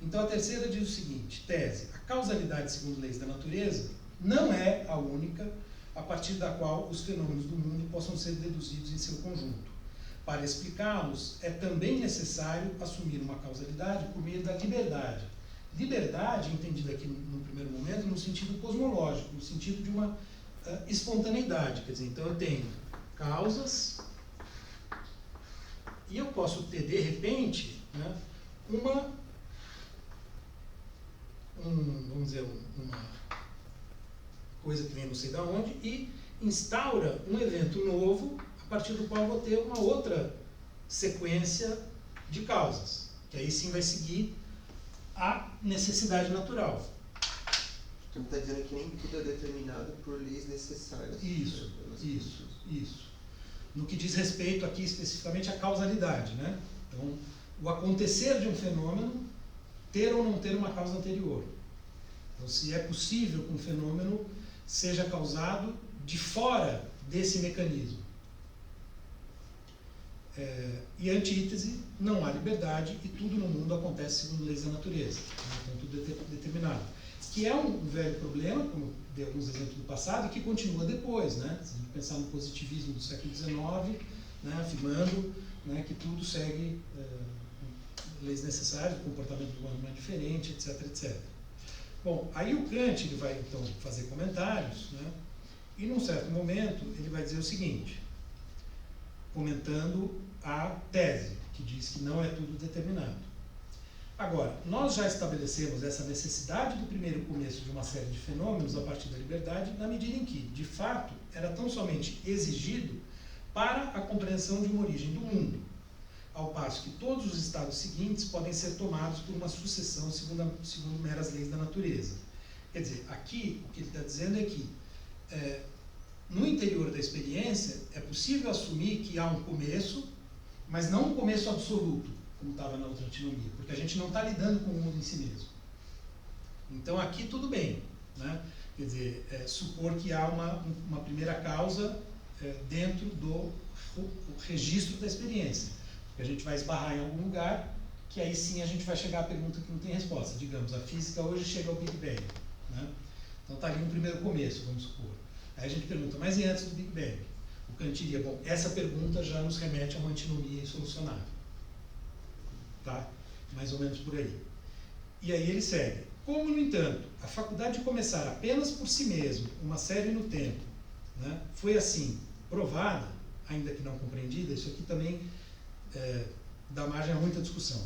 Então a terceira diz o seguinte, tese: a causalidade segundo leis da natureza não é a única a partir da qual os fenômenos do mundo possam ser deduzidos em seu conjunto. Para explicá-los, é também necessário assumir uma causalidade por meio da liberdade. Liberdade, entendida aqui no primeiro momento, no sentido cosmológico, no sentido de uma espontaneidade. Quer dizer, então eu tenho causas e eu posso ter, de repente, né, uma coisa que vem não sei de onde e instaura um evento novo a partir do qual eu vou ter uma outra sequência de causas, que aí sim vai seguir a necessidade natural. Então está dizendo que nem tudo é determinado por leis necessárias. Isso. No que diz respeito aqui especificamente à causalidade, né? Então, o acontecer de um fenômeno ter ou não ter uma causa anterior. Então, se é possível que um fenômeno seja causado de fora desse mecanismo. E a antítese, não há liberdade e tudo no mundo acontece segundo leis da natureza. Então, tudo é determinado. Que é um velho problema, como dei alguns exemplos do passado, e que continua depois, né? Se a gente pensar no positivismo do século XIX, né, afirmando, né, que tudo segue leis necessárias, o comportamento do humano não é diferente, etc, etc. Bom, aí o Kant ele vai então fazer comentários, né, e num certo momento ele vai dizer o seguinte, comentando a tese, que diz que não é tudo determinado. Agora, nós já estabelecemos essa necessidade do primeiro começo de uma série de fenômenos a partir da liberdade, na medida em que, de fato, era tão somente exigido para a compreensão de uma origem do mundo, ao passo que todos os estados seguintes podem ser tomados por uma sucessão segundo meras leis da natureza. Quer dizer, aqui o que ele está dizendo é que no interior da experiência é possível assumir que há um começo, mas não um começo absoluto, como estava na outra antinomia, porque a gente não está lidando com o mundo em si mesmo. Então aqui tudo bem, né? Quer dizer, supor que há uma primeira causa dentro do registro da experiência, porque a gente vai esbarrar em algum lugar que aí sim a gente vai chegar à pergunta que não tem resposta. Digamos, a física hoje chega ao Big Bang, né? Então está ali um primeiro começo, vamos supor. Aí a gente pergunta, mas e antes do Big Bang? O Kant diria, bom, essa pergunta já nos remete a uma antinomia insolucionável. Tá? Mais ou menos por aí. E aí ele segue. Como, no entanto, a faculdade de começar apenas por si mesmo uma série no tempo, né, foi assim provada, ainda que não compreendida, isso aqui também dá margem a muita discussão.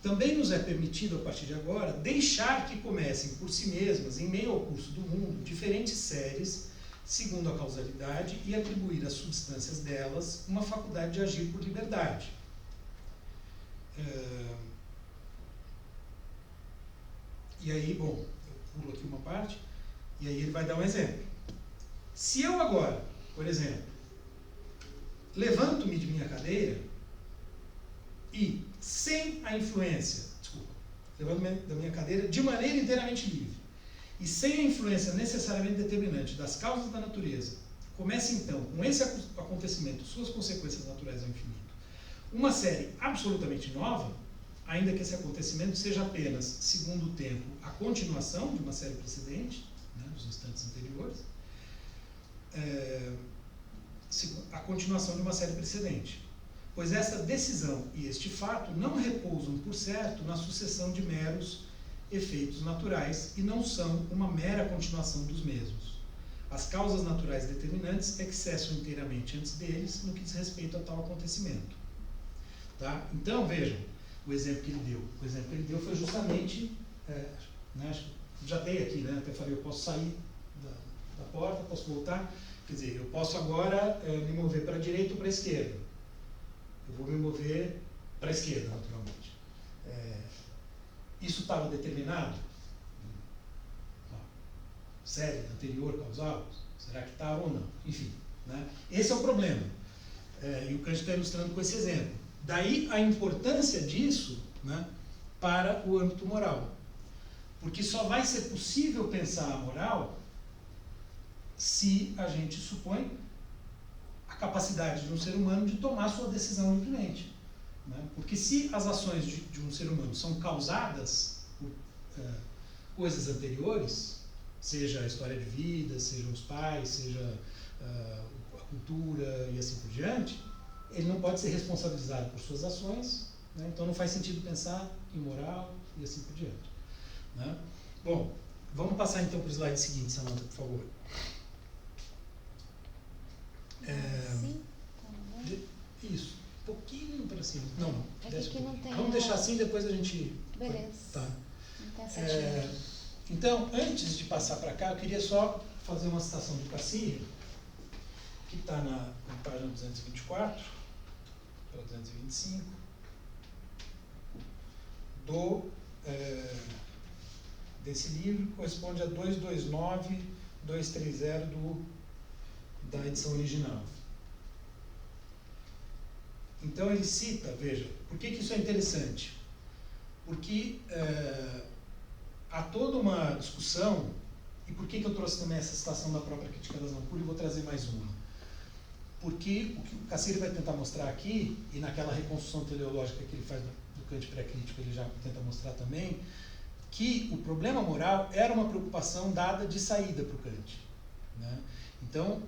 Também nos é permitido, a partir de agora, deixar que comecem por si mesmas, em meio ao curso do mundo, diferentes séries, segundo a causalidade, e atribuir às substâncias delas uma faculdade de agir por liberdade. E aí, bom, eu pulo aqui uma parte, e aí ele vai dar um exemplo. Se eu agora, por exemplo, levanto-me de minha cadeira e, sem a influência, levanto-me da minha cadeira de maneira inteiramente livre, e sem a influência necessariamente determinante das causas da natureza, comece então, com esse acontecimento, suas consequências naturais ao infinito, uma série absolutamente nova, ainda que esse acontecimento seja apenas, segundo o tempo, a continuação de uma série precedente, né, dos instantes anteriores, a continuação de uma série precedente. Pois essa decisão e este fato não repousam, por certo, na sucessão de meros efeitos naturais e não são uma mera continuação dos mesmos. As causas naturais determinantes é que cessam inteiramente antes deles no que diz respeito a tal acontecimento. Tá? Então, vejam, o exemplo que ele deu. O exemplo que ele deu foi justamente, né, já dei aqui, né, até falei, eu posso sair da porta, posso voltar. Quer Quer dizer, eu posso agora me mover para a direita ou para a esquerda. Eu vou me mover para a esquerda, naturalmente. Isso estava determinado? Série anterior causal? Será que está ou não? Enfim, né? Esse é o problema. E o Kant está ilustrando com esse exemplo. Daí a importância disso, né, para o âmbito moral. Porque só vai ser possível pensar a moral se a gente supõe a capacidade de um ser humano de tomar sua decisão livremente. Né? Porque se as ações de um ser humano são causadas por coisas anteriores, seja a história de vida, sejam os pais, seja a cultura e assim por diante, ele não pode ser responsabilizado por suas ações, né? Então não faz sentido pensar em moral e assim por diante. Né? Bom, vamos passar então para o slide seguinte, Samantha, por favor. Isso, um pouquinho para cima. Não, aqui não tem. Vamos deixar assim, depois a gente... Beleza. Tá. Não tem certinho. Então, antes de passar para cá, eu queria só fazer uma citação do Cassirer, que está na página 224, para 225, desse livro, que corresponde a 229, 230 da edição original. Então ele cita, veja, por que isso é interessante? Porque há toda uma discussão, e por que eu trouxe também essa citação da própria Crítica da Razão Pura, e vou trazer mais uma. Porque o que o Cassirer vai tentar mostrar aqui, e naquela reconstrução teleológica que ele faz do Kant pré-crítico, ele já tenta mostrar também, que o problema moral era uma preocupação dada de saída para o Kant. Né? Então,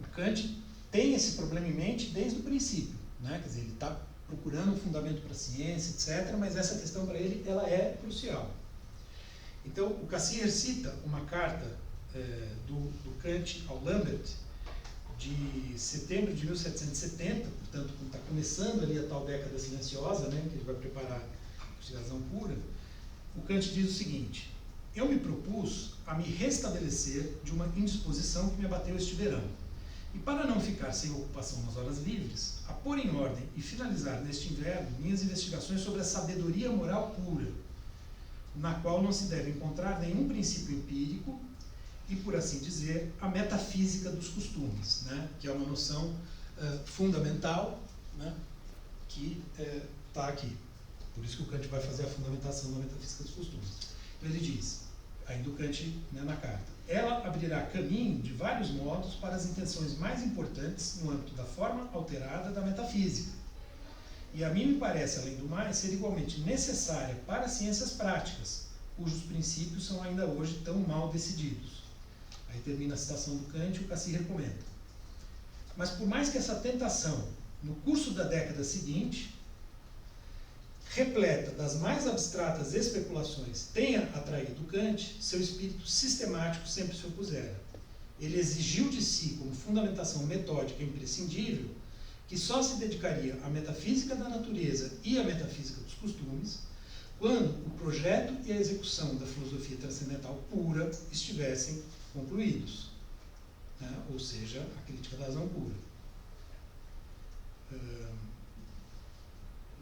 o Kant tem esse problema em mente desde o princípio. Né? Quer dizer, ele está procurando um fundamento para a ciência, etc., mas essa questão para ele ela é crucial. Então, o Cassirer cita uma carta do Kant ao Lambert, de setembro de 1770, portanto, quando está começando ali a tal década silenciosa, né, que ele vai preparar a razão pura, o Kant diz o seguinte: eu me propus a me restabelecer de uma indisposição que me abateu este verão, e para não ficar sem ocupação nas horas livres, a pôr em ordem e finalizar neste inverno minhas investigações sobre a sabedoria moral pura, na qual não se deve encontrar nenhum princípio empírico e, por assim dizer, a metafísica dos costumes, né? Que é uma noção fundamental, né? Que está aqui. Por isso que o Kant vai fazer a fundamentação da metafísica dos costumes. Então ele diz, ainda o Kant, né, na carta, ela abrirá caminho de vários modos para as intenções mais importantes no âmbito da forma alterada da metafísica. E a mim me parece, além do mais, ser igualmente necessária para as ciências práticas, cujos princípios são ainda hoje tão mal decididos. Aí termina a citação do Kant e o Cassirer comenta. Mas por mais que essa tentação, no curso da década seguinte, repleta das mais abstratas especulações, tenha atraído Kant, seu espírito sistemático sempre se opusera. Ele exigiu de si, como fundamentação metódica imprescindível, que só se dedicaria à metafísica da natureza e à metafísica dos costumes, quando o projeto e a execução da filosofia transcendental pura estivessem concluídos, né? Ou seja, a crítica da razão pura.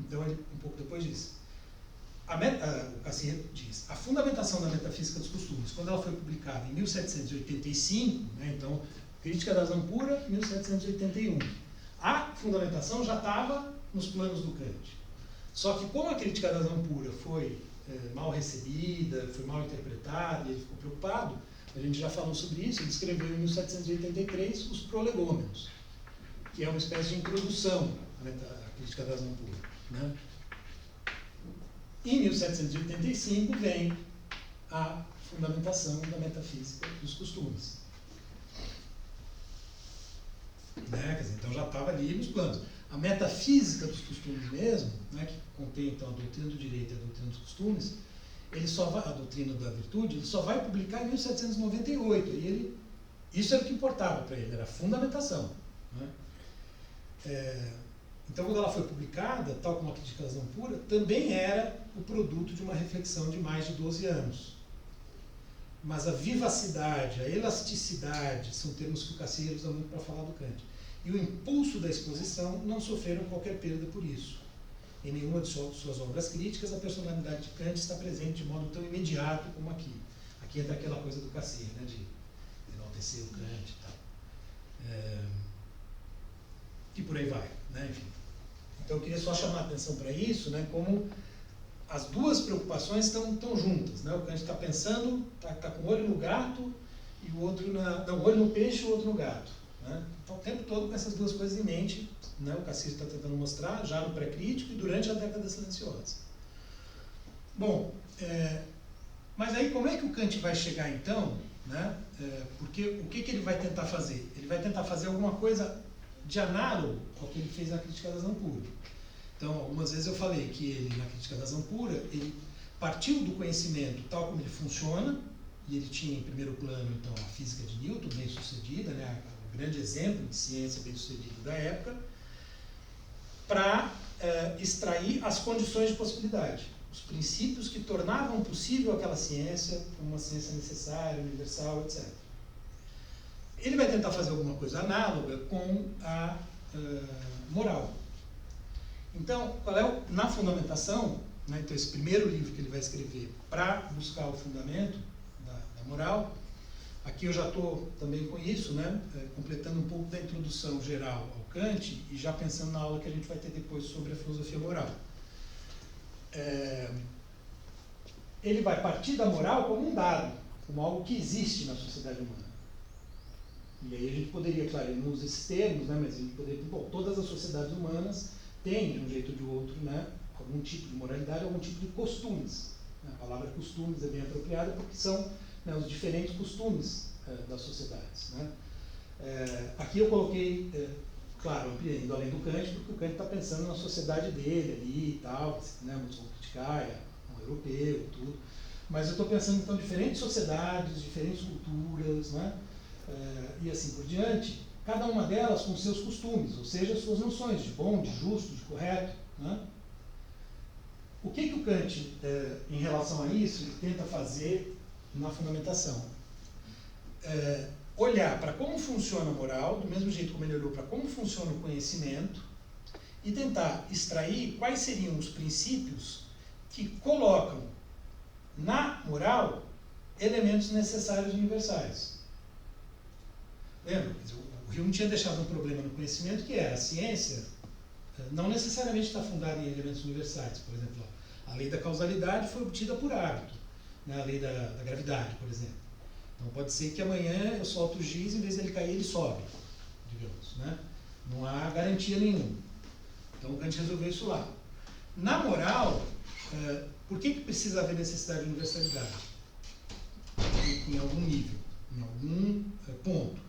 Então, ele, um pouco depois diz, o Cassirer diz, a fundamentação da metafísica dos costumes, quando ela foi publicada em 1785, né, então, Crítica da Razão Pura, 1781, a fundamentação já estava nos planos do Kant. Só que como a Crítica da Razão Pura foi mal recebida, foi mal interpretada, e ele ficou preocupado, a gente já falou sobre isso, ele escreveu em 1783 os Prolegômenos, que é uma espécie de introdução à Crítica da Razão Pura. Né? Em 1785 vem a fundamentação da metafísica dos costumes. Né? Quer dizer, então já estava ali nos planos. A metafísica dos costumes mesmo, né, que contém então a doutrina do direito e a doutrina dos costumes, ele só vai, a doutrina da virtude, ele só vai publicar em 1798. E isso era o que importava para ele, era a fundamentação. Né? Então, quando ela foi publicada, tal como a Crítica da Razão Pura, também era o produto de uma reflexão de mais de 12 anos. mas a vivacidade, a elasticidade, são termos que o Cassirer usa muito para falar do Kant, e o impulso da exposição não sofreram qualquer perda por isso. Em nenhuma de suas obras críticas, a personalidade de Kant está presente de modo tão imediato como aqui. Aqui entra aquela coisa do Cassirer, né, de enaltecer o Kant e tal. E por aí vai, né, enfim. Então eu queria só chamar a atenção para isso, né, como as duas preocupações estão juntas, né? O Kant está pensando, está com o olho no gato e o outro o olho no peixe e o outro no gato, né? Então o tempo todo com essas duas coisas em mente, né? O Cassirer está tentando mostrar já no pré-crítico e durante a década silenciosa. Bom, mas aí como é que o Kant vai chegar então, né? Porque o que ele vai tentar fazer? Ele vai tentar fazer alguma coisa de análogo ao que ele fez na Crítica da Razão Pura. Então, algumas vezes eu falei que ele, na Crítica da Razão Pura, ele partiu do conhecimento tal como ele funciona, e ele tinha em primeiro plano, então, a física de Newton, bem sucedida, né, o grande exemplo de ciência bem sucedida da época, para extrair as condições de possibilidade, os princípios que tornavam possível aquela ciência, uma ciência necessária, universal, etc. Ele vai tentar fazer alguma coisa análoga com a moral. Então, na fundamentação, né, então esse primeiro livro que ele vai escrever para buscar o fundamento da moral, aqui eu já estou também com isso, né, completando um pouco da introdução geral ao Kant e já pensando na aula que a gente vai ter depois sobre a filosofia moral. Ele vai partir da moral como um dado, como algo que existe na sociedade humana. E aí a gente poderia, claro, ele não usa esses termos, né, mas a gente poderia, bom, todas as sociedades humanas têm, de um jeito ou de outro, né, algum tipo de moralidade, algum tipo de costumes. A palavra costumes é bem apropriada porque são, né, os diferentes costumes das sociedades, né. Aqui eu coloquei, claro, indo além do Kant, porque o Kant está pensando na sociedade dele ali e tal, né, muitos vão criticar, um europeu, tudo. Mas eu estou pensando, então, em diferentes sociedades, diferentes culturas, né, e assim por diante, cada uma delas com seus costumes, ou seja, suas noções de bom, de justo, de correto, né? O que o Kant, em relação a isso, ele tenta fazer na fundamentação? Olhar para como funciona a moral, do mesmo jeito como ele olhou para como funciona o conhecimento, e tentar extrair quais seriam os princípios que colocam na moral elementos necessários e universais. Lembra? O Hume tinha deixado um problema no conhecimento que era a ciência não necessariamente está fundada em elementos universais. Por exemplo, a lei da causalidade foi obtida por hábito, né? A lei da gravidade, por exemplo. Então pode ser que amanhã eu solto o giz, em vez dele cair, ele sobe, digamos, né? Não há garantia nenhuma. Então o Kant resolveu isso lá. Na moral, por que precisa haver necessidade de universalidade? Em algum nível, em algum ponto.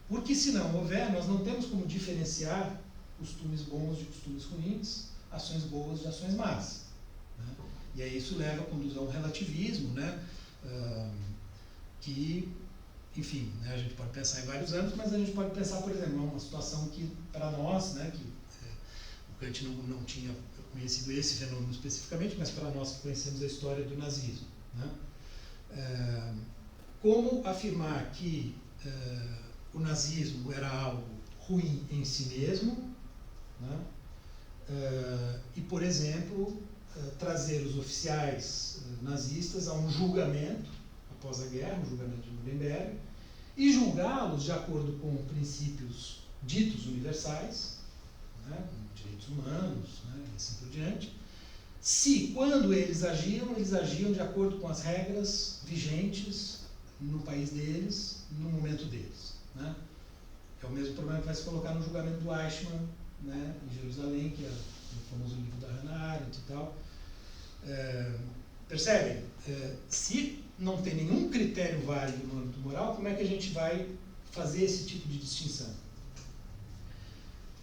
Porque se não houver, nós não temos como diferenciar costumes bons de costumes ruins, ações boas de ações más, né? E aí isso conduz a um relativismo, né? Que, enfim, né, a gente pode pensar em vários âmbitos, mas a gente pode pensar, por exemplo, uma situação que, para nós, né, que o Kant não tinha conhecido esse fenômeno especificamente, mas para nós que conhecemos a história do nazismo, né? Como afirmar que o nazismo era algo ruim em si mesmo, né? E, por exemplo, trazer os oficiais nazistas a um julgamento após a guerra, um julgamento de Nuremberg, e julgá-los de acordo com princípios ditos universais, né, direitos humanos, né, e assim por diante, se, quando eles agiam de acordo com as regras vigentes no país deles, no momento deles, né? É o mesmo problema que vai se colocar no julgamento do Eichmann, né, em Jerusalém, que é o famoso livro da Hannah Arendt e tal. Percebem? Se não tem nenhum critério válido no âmbito moral, como é que a gente vai fazer esse tipo de distinção?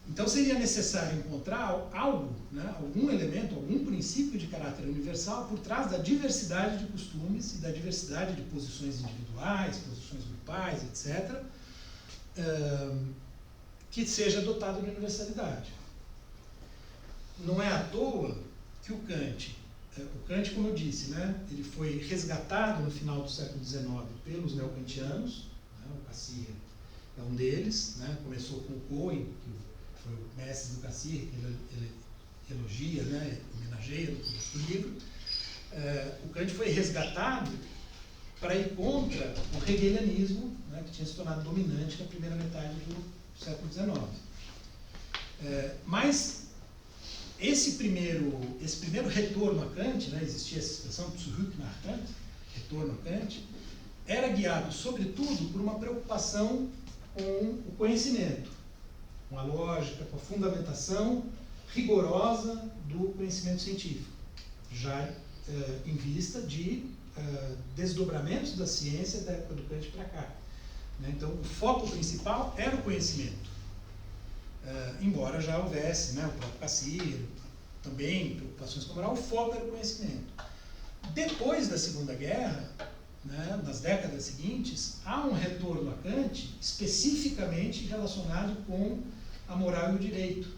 Então seria necessário encontrar algo, né, algum elemento, algum princípio de caráter universal por trás da diversidade de costumes e da diversidade de posições individuais, posições grupais, etc., que seja dotado de universalidade. Não é à toa que o Kant o Kant, como eu disse, né, ele foi resgatado no final do século XIX pelos neokantianos, né, o Cassirer é um deles, né, começou com o Cohen, que foi o mestre do Cassirer, que ele elogia, né, homenageia no começo do livro. O Kant foi resgatado para ir contra o hegelianismo, né, que tinha se tornado dominante na primeira metade do século XIX. Mas esse primeiro retorno a Kant, né, existia essa expressão zurück nach Kant, retorno a Kant, era guiado sobretudo por uma preocupação com o conhecimento, com a lógica, com a fundamentação rigorosa do conhecimento científico, já em vista de desdobramentos da ciência da época do Kant para cá. Né? Então, o foco principal era o conhecimento. Embora já houvesse, né, o próprio Cassirer, também preocupações com a moral, o foco era o conhecimento. Depois da Segunda Guerra, né, nas décadas seguintes, há um retorno a Kant especificamente relacionado com a moral e o direito.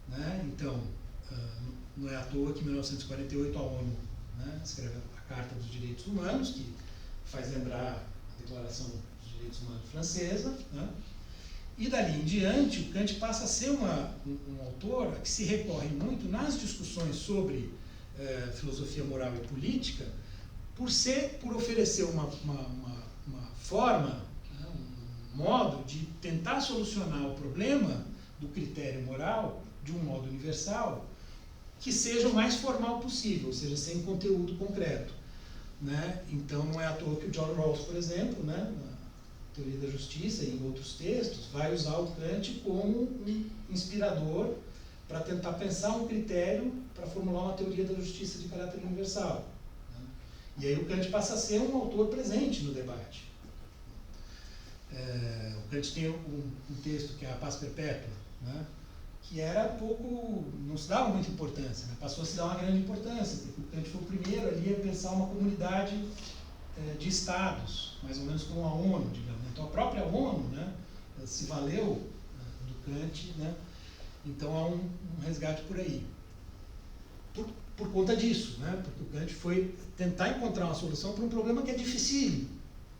Né? Então, não é à toa que em 1948 a ONU, né, escreve a Carta dos Direitos Humanos, que faz lembrar a Declaração dos Direitos Humanos francesa, né? E dali em diante, o Kant passa a ser um autor que se recorre muito nas discussões sobre filosofia moral e política, por oferecer uma forma, né, um modo de tentar solucionar o problema do critério moral de um modo universal, que seja o mais formal possível, ou seja, sem conteúdo concreto. Né? Então, não é à toa que o John Rawls, por exemplo, né, na Teoria da Justiça e em outros textos, vai usar o Kant como um inspirador para tentar pensar um critério para formular uma teoria da justiça de caráter universal. Né? E aí o Kant passa a ser um autor presente no debate. O Kant tem um texto que é A Paz Perpétua, né? Que era pouco, não se dava muita importância, né? Passou a se dar uma grande importância, porque o Kant foi o primeiro ali a pensar uma comunidade de estados, mais ou menos como a ONU, digamos. Então a própria ONU, né, se valeu do Kant, né? Então há um resgate por aí. Por conta disso, né? Porque o Kant foi tentar encontrar uma solução para um problema que é dificílimo,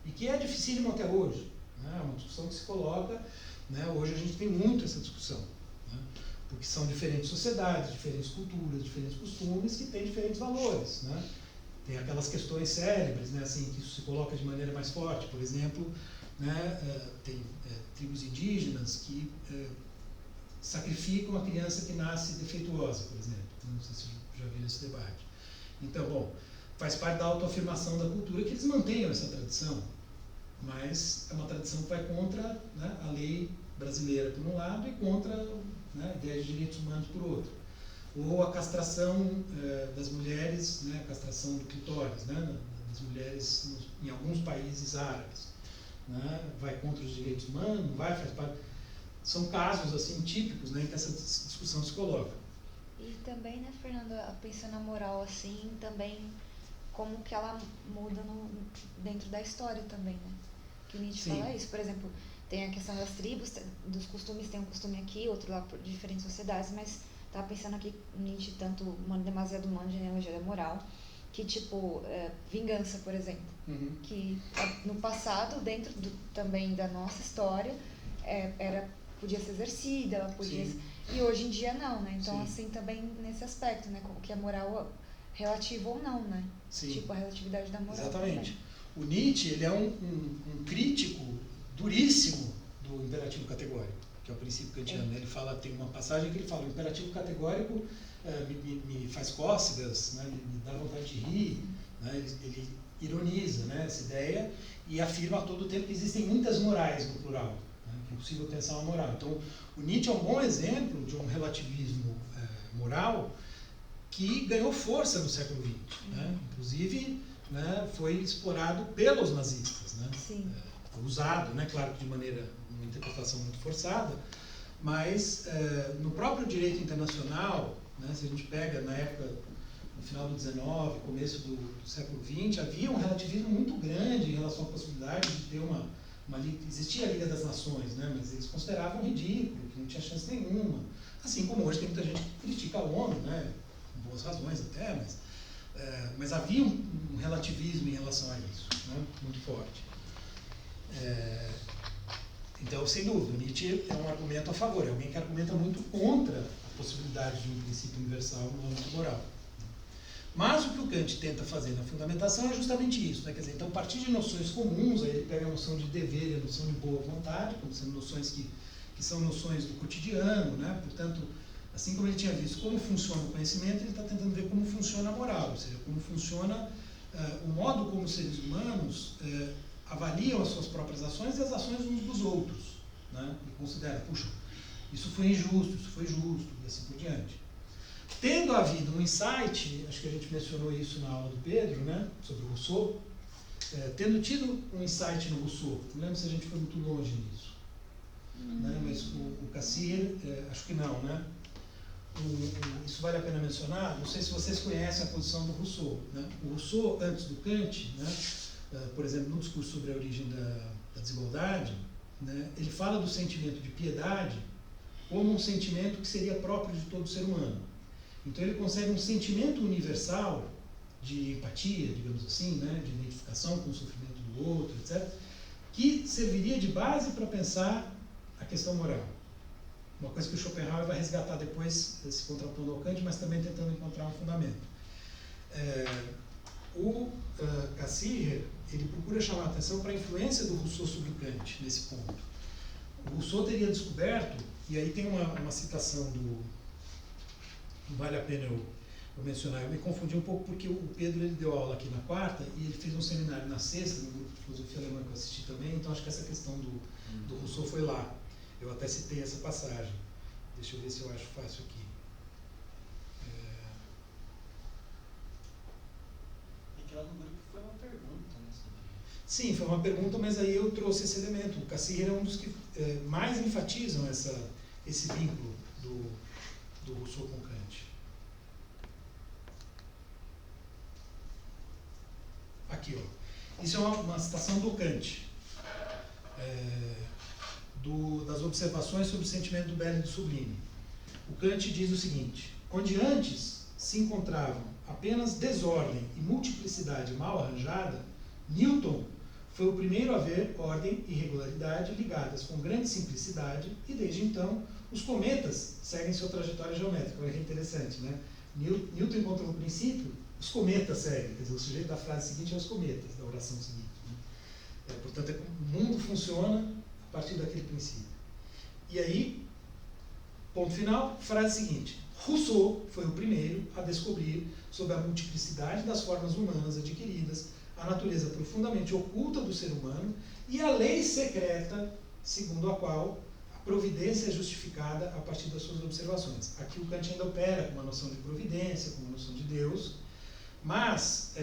e que é dificílimo até hoje. Né? É uma discussão que se coloca, né? Hoje a gente tem muito essa discussão, né? Porque são diferentes sociedades, diferentes culturas, diferentes costumes que têm diferentes valores. Né? Tem aquelas questões célebres, né, assim, que isso se coloca de maneira mais forte. Por exemplo, né, tem tribos indígenas que sacrificam a criança que nasce defeituosa, por exemplo. Não sei se já viram esse debate. Então, bom, faz parte da autoafirmação da cultura que eles mantenham essa tradição, mas é uma tradição que vai contra, né, a lei brasileira por um lado e contra, né, a ideia de direitos humanos por outro. Ou a castração das mulheres, né, a castração do clitóris, né, das mulheres em alguns países árabes. Né, vai contra os direitos humanos, faz parte. São casos assim típicos, né, em que essa discussão se coloca. E também, né, Fernanda, pensando na moral assim, também como que ela muda dentro da história também, né? Que Nietzsche Sim. fala isso, por exemplo, tem a questão das tribos, dos costumes, tem um costume aqui, outro lá por diferentes sociedades, mas estava pensando aqui, Nietzsche, tanto demasiado humano, genealogia da moral, que tipo, vingança, por exemplo, que no passado, dentro também da nossa história, podia ser exercida, ela podia ser, e hoje em dia não, né? Então, assim, também nesse aspecto, né? Como que a moral relativa ou não, né? Sim. Tipo, a relatividade da moral. Exatamente. Também. O Nietzsche, ele é um crítico duríssimo do imperativo categórico, que é o princípio kantiano. Ele fala, tem uma passagem que ele fala, o imperativo categórico me faz cócegas, né, me dá vontade de rir, né, ele ironiza, né, essa ideia e afirma a todo tempo que existem muitas morais no plural, né, que é possível pensar uma moral. Então, o Nietzsche é um bom exemplo de um relativismo moral que ganhou força no século XX, né, inclusive, né, foi explorado pelos nazistas, né, usado, né, claro que de maneira, uma interpretação muito forçada, mas no próprio direito internacional, né, se a gente pega na época, no final do XIX, começo do século XX, havia um relativismo muito grande em relação à possibilidade de ter existia a Liga das Nações, né, mas eles consideravam ridículo, que não tinha chance nenhuma. Assim como hoje tem muita gente que critica a ONU, né, com boas razões até, mas Mas havia um relativismo em relação a isso, né, muito forte. Então, sem dúvida, Nietzsche é um argumento a favor, é alguém que argumenta muito contra a possibilidade de um princípio universal no âmbito moral. Mas o que o Kant tenta fazer na fundamentação é justamente isso, né? Quer dizer, então, a partir de noções comuns, aí ele pega a noção de dever e a noção de boa vontade, como sendo noções que são noções do cotidiano, né? Portanto, assim como ele tinha visto como funciona o conhecimento, ele está tentando ver como funciona a moral, ou seja, como funciona o modo como os seres humanos avaliam as suas próprias ações e as ações uns dos outros, né? E considera, puxa, isso foi injusto, isso foi justo, e assim por diante. Tendo havido um insight, acho que a gente mencionou isso na aula do Pedro, né, sobre o Rousseau, tendo tido um insight no Rousseau, não lembro se a gente foi muito longe nisso, né, mas o Cassirer, acho que não, né? Isso vale a pena mencionar, não sei se vocês conhecem a posição do Rousseau, né? O Rousseau, antes do Kant, né, por exemplo, no discurso sobre a origem da desigualdade, né, ele fala do sentimento de piedade como um sentimento que seria próprio de todo ser humano. Então ele concebe um sentimento universal de empatia, digamos assim, né, de identificação com o sofrimento do outro, etc., que serviria de base para pensar a questão moral. Uma coisa que o Schopenhauer vai resgatar depois, se contrapondo ao Kant, mas também tentando encontrar um fundamento. O Cassirer, ele procura chamar a atenção para a influência do Rousseau sobre o Kant, nesse ponto. O Rousseau teria descoberto, e aí tem uma citação não vale a pena eu mencionar, eu me confundi um pouco porque o Pedro ele deu aula aqui na quarta e ele fez um seminário na sexta, no grupo de filosofia alemã que eu assisti também, então acho que essa questão do Rousseau foi lá. Eu até citei essa passagem. Deixa eu ver se eu acho fácil aqui. Aquela no grupo foi uma pergunta, né? Sim, foi uma pergunta, mas aí eu trouxe esse elemento. O Cassirer é um dos que mais enfatizam esse vínculo do Rousseau com Kant. Aqui, ó. Isso é uma citação do Kant, das observações sobre o sentimento do belo e do sublime. O Kant diz o seguinte: onde antes se encontravam apenas desordem e multiplicidade mal arranjada, Newton foi o primeiro a ver ordem e regularidade ligadas com grande simplicidade, e desde então os cometas seguem sua trajetória geométrica. Olha que interessante, né? Newton encontrou o princípio, os cometas seguem, quer dizer, o sujeito da frase seguinte é os cometas, da oração seguinte, né? Portanto, o mundo funciona a partir daquele princípio. E aí, ponto final, frase seguinte: Rousseau foi o primeiro a descobrir, sob a multiplicidade das formas humanas adquiridas, a natureza profundamente oculta do ser humano e a lei secreta segundo a qual providência é justificada a partir das suas observações. Aqui o Kant ainda opera com uma noção de providência, com uma noção de Deus, mas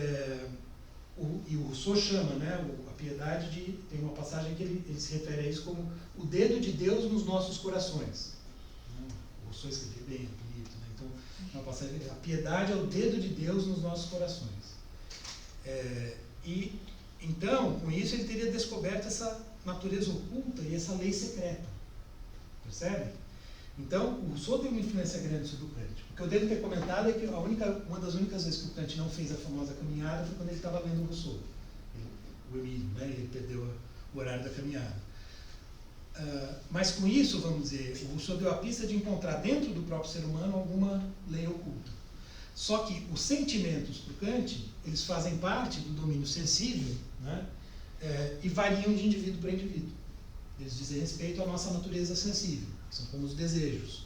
o Rousseau chama, né, a piedade de... Tem uma passagem que ele se refere a isso como o dedo de Deus nos nossos corações. O Rousseau escreveu bem, é bonito, né? Então, uma passagem, a piedade é o dedo de Deus nos nossos corações. E então, com isso, ele teria descoberto essa natureza oculta e essa lei secreta. Percebe? Então, o Rousseau tem uma influência grande sobre o Kant. O que eu devo ter comentado é que uma das únicas vezes que o Kant não fez a famosa caminhada foi quando ele estava lendo o Rousseau. O Emílio, né? Ele perdeu o horário da caminhada. Mas com isso, vamos dizer, o Rousseau deu a pista de encontrar dentro do próprio ser humano alguma lei oculta. Só que os sentimentos para o Kant, eles fazem parte do domínio sensível, né? E variam de indivíduo para indivíduo. Eles dizem respeito à nossa natureza sensível, que são como os desejos.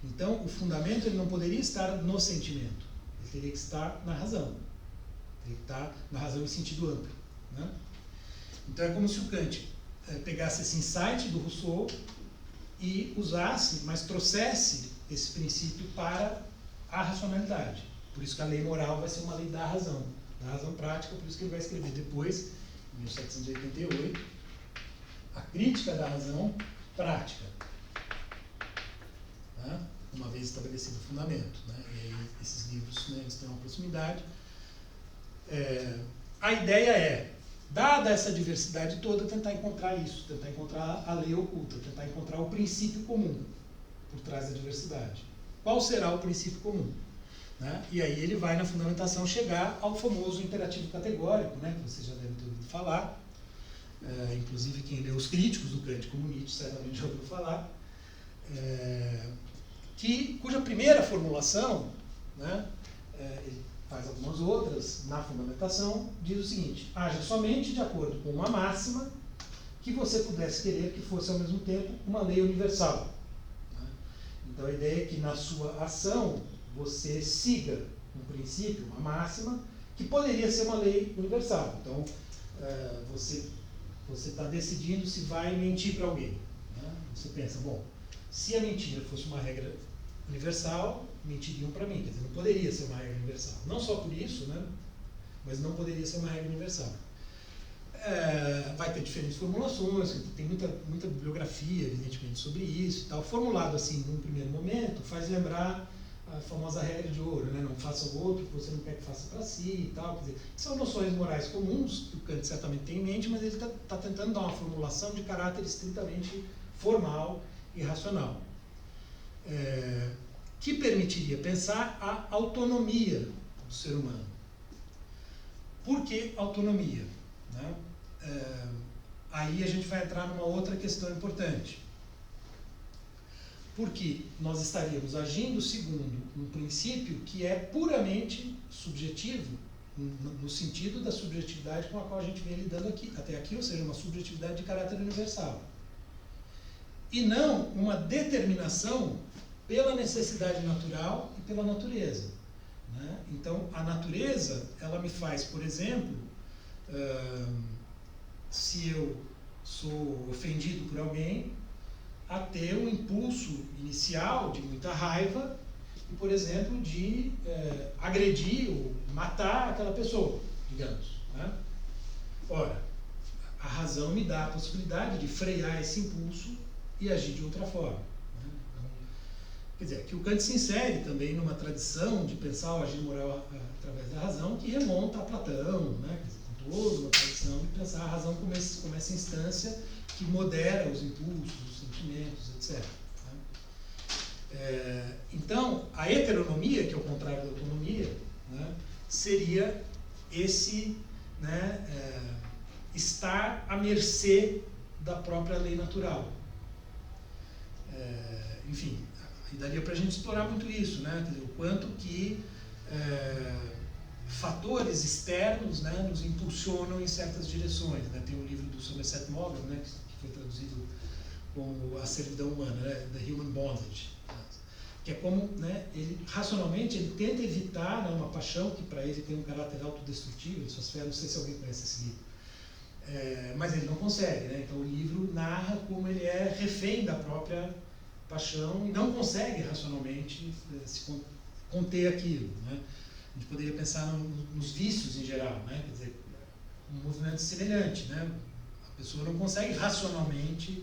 Então, o fundamento ele não poderia estar no sentimento, ele teria que estar na razão. Teria que estar na razão em sentido amplo, né? Então, é como se o Kant pegasse esse insight do Rousseau e usasse, mas trouxesse esse princípio para a racionalidade. Por isso que a lei moral vai ser uma lei da razão prática, por isso que ele vai escrever depois, em 1788, a crítica da razão prática, né? Uma vez estabelecido o fundamento, né? E aí esses livros, né, eles têm uma proximidade. A ideia é, dada essa diversidade toda, tentar encontrar isso, tentar encontrar a lei oculta, tentar encontrar o princípio comum por trás da diversidade. Qual será o princípio comum? né? E aí ele vai na fundamentação chegar ao famoso imperativo categórico, né? Que vocês já devem ter ouvido falar, inclusive quem lê os críticos do Kant como Nietzsche certamente já ouviu falar, cuja primeira formulação, né, ele faz algumas outras na fundamentação, diz o seguinte: haja somente de acordo com uma máxima que você pudesse querer que fosse ao mesmo tempo uma lei universal. Né? Então a ideia é que na sua ação você siga um princípio, uma máxima, que poderia ser uma lei universal. Então você está decidindo se vai mentir para alguém. Né? Você pensa, bom, se a mentira fosse uma regra universal, mentiriam para mim. Quer dizer, não poderia ser uma regra universal. Não só por isso, né? Mas não poderia ser uma regra universal. Vai ter diferentes formulações, tem muita bibliografia, evidentemente, sobre isso e tal. Formulado assim, num primeiro momento, faz lembrar a famosa regra de ouro, né? Não faça o outro que você não quer que faça para si e tal. Quer dizer, são noções morais comuns que o Kant certamente tem em mente, mas ele está tentando dar uma formulação de caráter estritamente formal e racional, que permitiria pensar a autonomia do ser humano. Por que autonomia? Né? Aí a gente vai entrar numa outra questão importante. Porque nós estaríamos agindo segundo um princípio que é puramente subjetivo, no sentido da subjetividade com a qual a gente vem lidando até aqui, ou seja, uma subjetividade de caráter universal. E não uma determinação pela necessidade natural e pela natureza. Né? Então, a natureza, ela me faz, por exemplo, se eu sou ofendido por alguém, a ter um impulso inicial de muita raiva e, por exemplo, de agredir ou matar aquela pessoa, digamos. Né? Ora, a razão me dá a possibilidade de frear esse impulso e agir de outra forma. Né? Então, quer dizer, que o Kant se insere também numa tradição de pensar o agir moral através da razão que remonta a Platão, né? Quer dizer, com toda uma tradição de pensar a razão como essa instância que modera os impulsos, os sentimentos, etc. Né? Então, a heteronomia, que é o contrário da autonomia, né, seria esse, né, estar à mercê da própria lei natural. Enfim, e daria para a gente explorar muito isso, né? Quer dizer, o quanto que fatores externos, né, nos impulsionam em certas direções. Né? Tem um livro do Somerset Maugham, né, que foi traduzido como A Servidão Humana, né, The Human Bondage, que é como, né, ele racionalmente ele tenta evitar, né, uma paixão que para ele tem um caráter autodestrutivo, em suas férias, não sei se alguém conhece esse livro, mas ele não consegue. Né? Então o livro narra como ele é refém da própria paixão e não consegue racionalmente se conter aquilo. Né? A gente poderia pensar nos vícios em geral, né? Quer dizer, um movimento semelhante, né? A pessoa não consegue racionalmente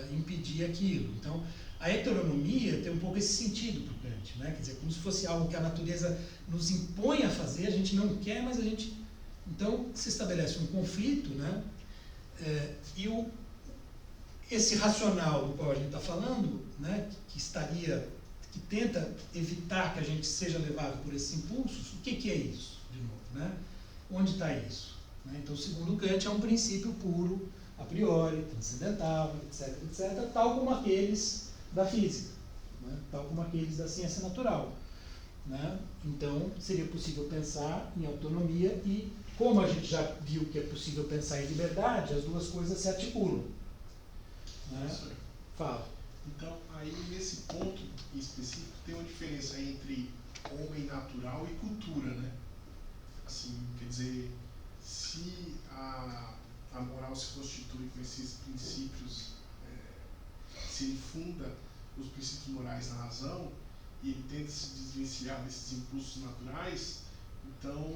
impedir aquilo. Então, a heteronomia tem um pouco esse sentido para o Kant, né? Quer dizer, como se fosse algo que a natureza nos impõe a fazer, a gente não quer, mas a gente... Então, se estabelece um conflito, né? E esse racional do qual a gente está falando, né? Que tenta evitar que a gente seja levado por esses impulsos, o que é isso, de novo? Né? Onde está isso? Né? Então, segundo Kant, é um princípio puro, a priori, transcendental, etc., etc., tal como aqueles da física, né? Tal como aqueles da ciência natural. Né? Então, seria possível pensar em autonomia e, como a gente já viu que é possível pensar em liberdade, as duas coisas se articulam. Né? Fala. Então, aí nesse ponto em específico, tem uma diferença entre homem natural e cultura, né? Assim, quer dizer, se a moral se constitui com esses princípios, se ele funda os princípios morais na razão, e ele tenta se desvencilhar desses impulsos naturais, então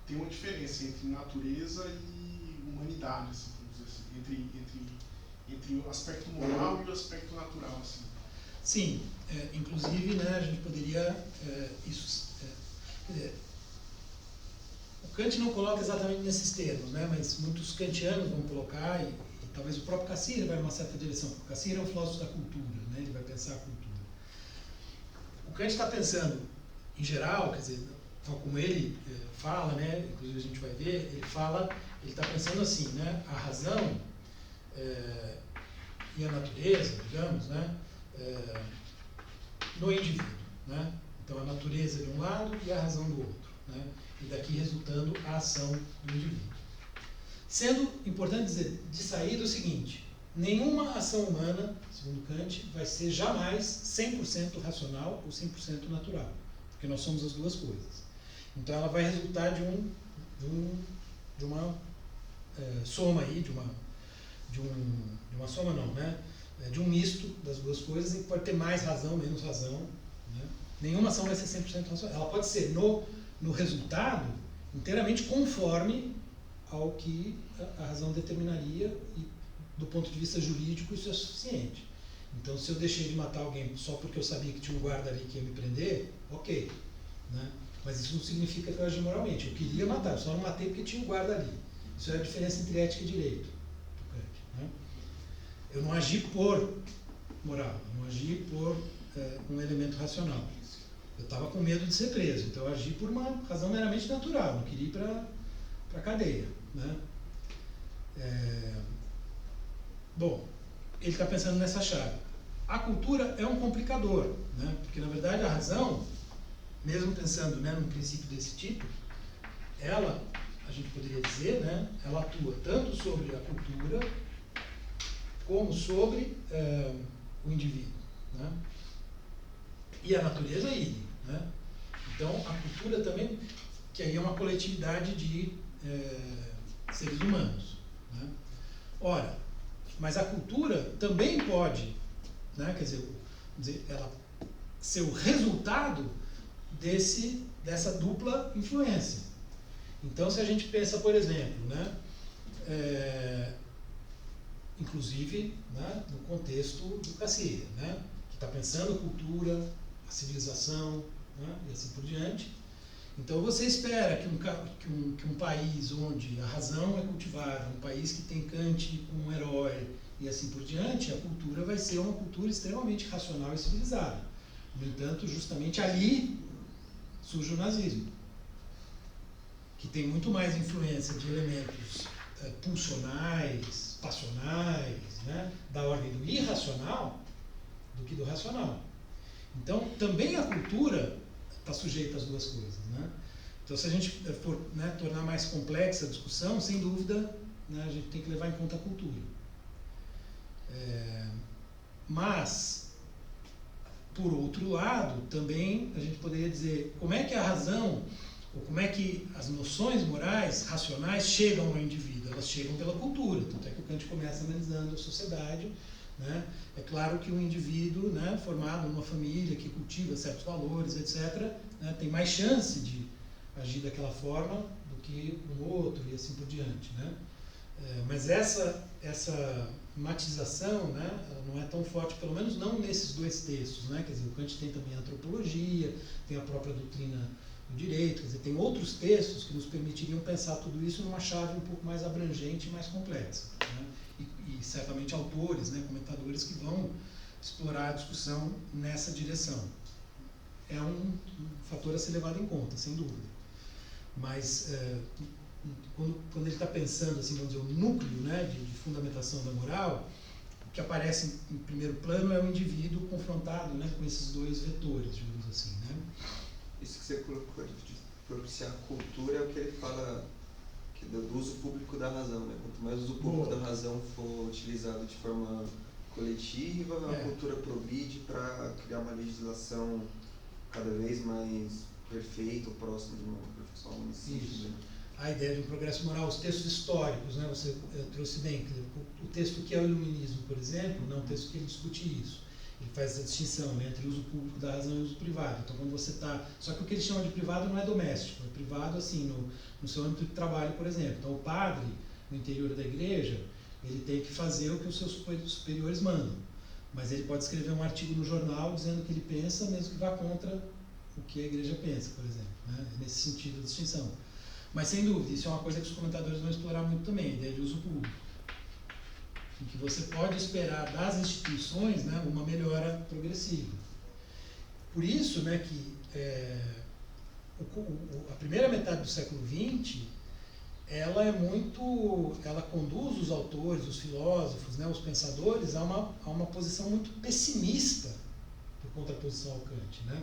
tem uma diferença entre natureza e humanidade, assim, vamos dizer assim, entre o aspecto moral e o aspecto natural, assim. Sim, inclusive, né, a gente poderia o Kant não coloca exatamente nesses termos, né, mas muitos kantianos vão colocar, e talvez o próprio Cassirer vai numa certa direção, porque o Cassirer é um filósofo da cultura, né, ele vai pensar a cultura. O Kant está pensando, em geral, quer dizer, tal como ele fala, né, inclusive a gente vai ver, ele está pensando assim, né, a razão e a natureza, digamos, né, no indivíduo, né? Então a natureza de um lado e a razão do outro, né? E daqui resultando a ação do indivíduo. Sendo importante dizer, de saída, o seguinte: nenhuma ação humana, segundo Kant, vai ser jamais 100% racional ou 100% natural, porque nós somos as duas coisas. Então ela vai resultar de uma soma aí, de uma soma não, né? De um misto das duas coisas, em que pode ter mais razão, menos razão, né? Nenhuma ação vai ser 100% racional. Ela pode ser, no resultado, inteiramente conforme ao que a razão determinaria, e do ponto de vista jurídico isso é suficiente. Então, se eu deixei de matar alguém só porque eu sabia que tinha um guarda ali que ia me prender, ok, né? Mas isso não significa que eu agi moralmente. Eu queria matar, eu só não matei porque tinha um guarda ali. Isso é a diferença entre ética e direito, né? Eu não agi por moral, eu não agi por um elemento racional. Eu estava com medo de ser preso, então eu agi por uma razão meramente natural, não queria ir para a cadeia, né? Bom, ele está pensando nessa chave. A cultura é um complicador, né? Porque na verdade a razão, mesmo pensando, né, num princípio desse tipo, ela, a gente poderia dizer, né, ela atua tanto sobre a cultura como sobre o indivíduo, né? E a natureza é idem, né? Então a cultura também, que aí é uma coletividade de seres humanos, né? Ora, mas a cultura também pode, né, quer dizer, ela ser o resultado dessa dupla influência. Então, se a gente pensa, por exemplo, né, inclusive, né, no contexto do Cassirer, né, que está pensando a cultura, a civilização, né, e assim por diante. Então você espera que um país onde a razão é cultivada, um país que tem Kant como um herói e assim por diante, a cultura vai ser uma cultura extremamente racional e civilizada. No entanto, justamente ali surge o nazismo, que tem muito mais influência de elementos pulsionais, passionais, né, da ordem do irracional, do que do racional. Então, também a cultura está sujeita às duas coisas, né? Então, se a gente for, né, tornar mais complexa a discussão, sem dúvida, né, a gente tem que levar em conta a cultura. Mas, por outro lado, também a gente poderia dizer como é que a razão, ou como é que as noções morais, racionais, chegam ao indivíduo. Elas chegam pela cultura, tanto é que o Kant começa analisando a sociedade, né? É claro que um indivíduo, né, formado numa família que cultiva certos valores, etc., né, tem mais chance de agir daquela forma do que um outro e assim por diante, né? Mas essa matização, né, ela não é tão forte, pelo menos não nesses dois textos, né? Quer dizer, o Kant tem também a antropologia, tem a própria doutrina do direito, quer dizer, tem outros textos que nos permitiriam pensar tudo isso numa chave um pouco mais abrangente e mais complexa, né? E certamente autores, né, comentadores que vão explorar a discussão nessa direção. É um fator a ser levado em conta, sem dúvida. Mas quando ele está pensando, assim, vamos dizer, o núcleo, né, de fundamentação da moral, o que aparece em primeiro plano é o indivíduo confrontado, né, com esses dois vetores, digamos assim, né? Isso que você colocou de propiciar a cultura é o que ele fala do uso público da razão, né? Quanto mais o uso público da razão for utilizado de forma coletiva, a cultura progride para criar uma legislação cada vez mais perfeita, próxima de uma perfeição município. A ideia de um progresso moral, os textos históricos, né, você trouxe bem, o texto que é o Iluminismo, por exemplo, não é um texto que ele discute isso. Ele faz essa distinção, né, entre o uso público da razão e o uso privado. Então, quando você está... Só que o que ele chama de privado não é doméstico, é privado, assim, no seu âmbito de trabalho, por exemplo. Então, o padre, no interior da igreja, ele tem que fazer o que os seus superiores mandam. Mas ele pode escrever um artigo no jornal dizendo o que ele pensa, mesmo que vá contra o que a igreja pensa, por exemplo, né? Nesse sentido, a distinção. Mas, sem dúvida, isso é uma coisa que os comentadores vão explorar muito também, a ideia de uso público. Em que você pode esperar das instituições, né, uma melhora progressiva. Por isso, né, que a primeira metade do século XX, ela conduz os autores, os filósofos, né, os pensadores a uma posição muito pessimista por contraposição ao Kant, né,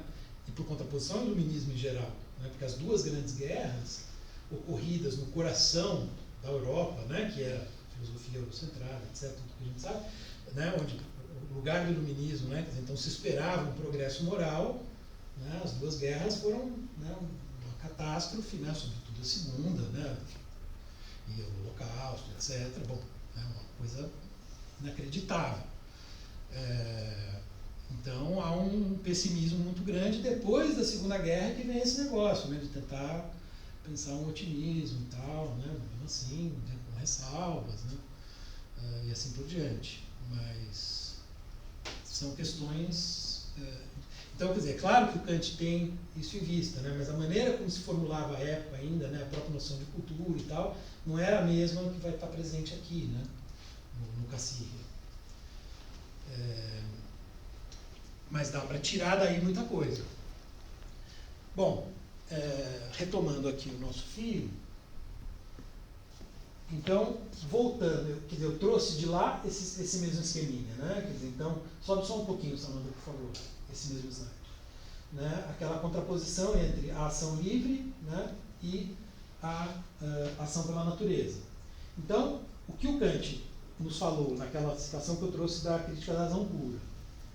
e por contraposição ao iluminismo em geral, né, porque as duas grandes guerras ocorridas no coração da Europa, né, que era a filosofia eurocentrada, etc., tudo que a gente sabe, né, onde o lugar do iluminismo, né, então se esperava um progresso moral, né, as duas guerras foram, né, uma catástrofe, né, sobretudo a segunda, né, e o Holocausto, etc. Bom, é uma coisa inacreditável. Então há um pessimismo muito grande depois da Segunda Guerra que vem esse negócio, né, de tentar pensar um otimismo e tal, né, mesmo assim, né, com ressalvas, né, e assim por diante. Mas são questões... Então, quer dizer, é claro que o Kant tem isso em vista, né, mas a maneira como se formulava à época ainda, né, a própria noção de cultura e tal, não era a mesma que vai estar presente aqui, né, no Cassirer. Mas dá para tirar daí muita coisa. Bom, retomando aqui o nosso fio, então, voltando, quer dizer, eu trouxe de lá esse mesmo esqueminha, né, quer dizer, então, sobe só um pouquinho, Samanta, por favor, esse mesmo slide. Né, aquela contraposição entre a ação livre, né, e a ação pela natureza. Então, o que o Kant nos falou naquela citação que eu trouxe da crítica da razão pura,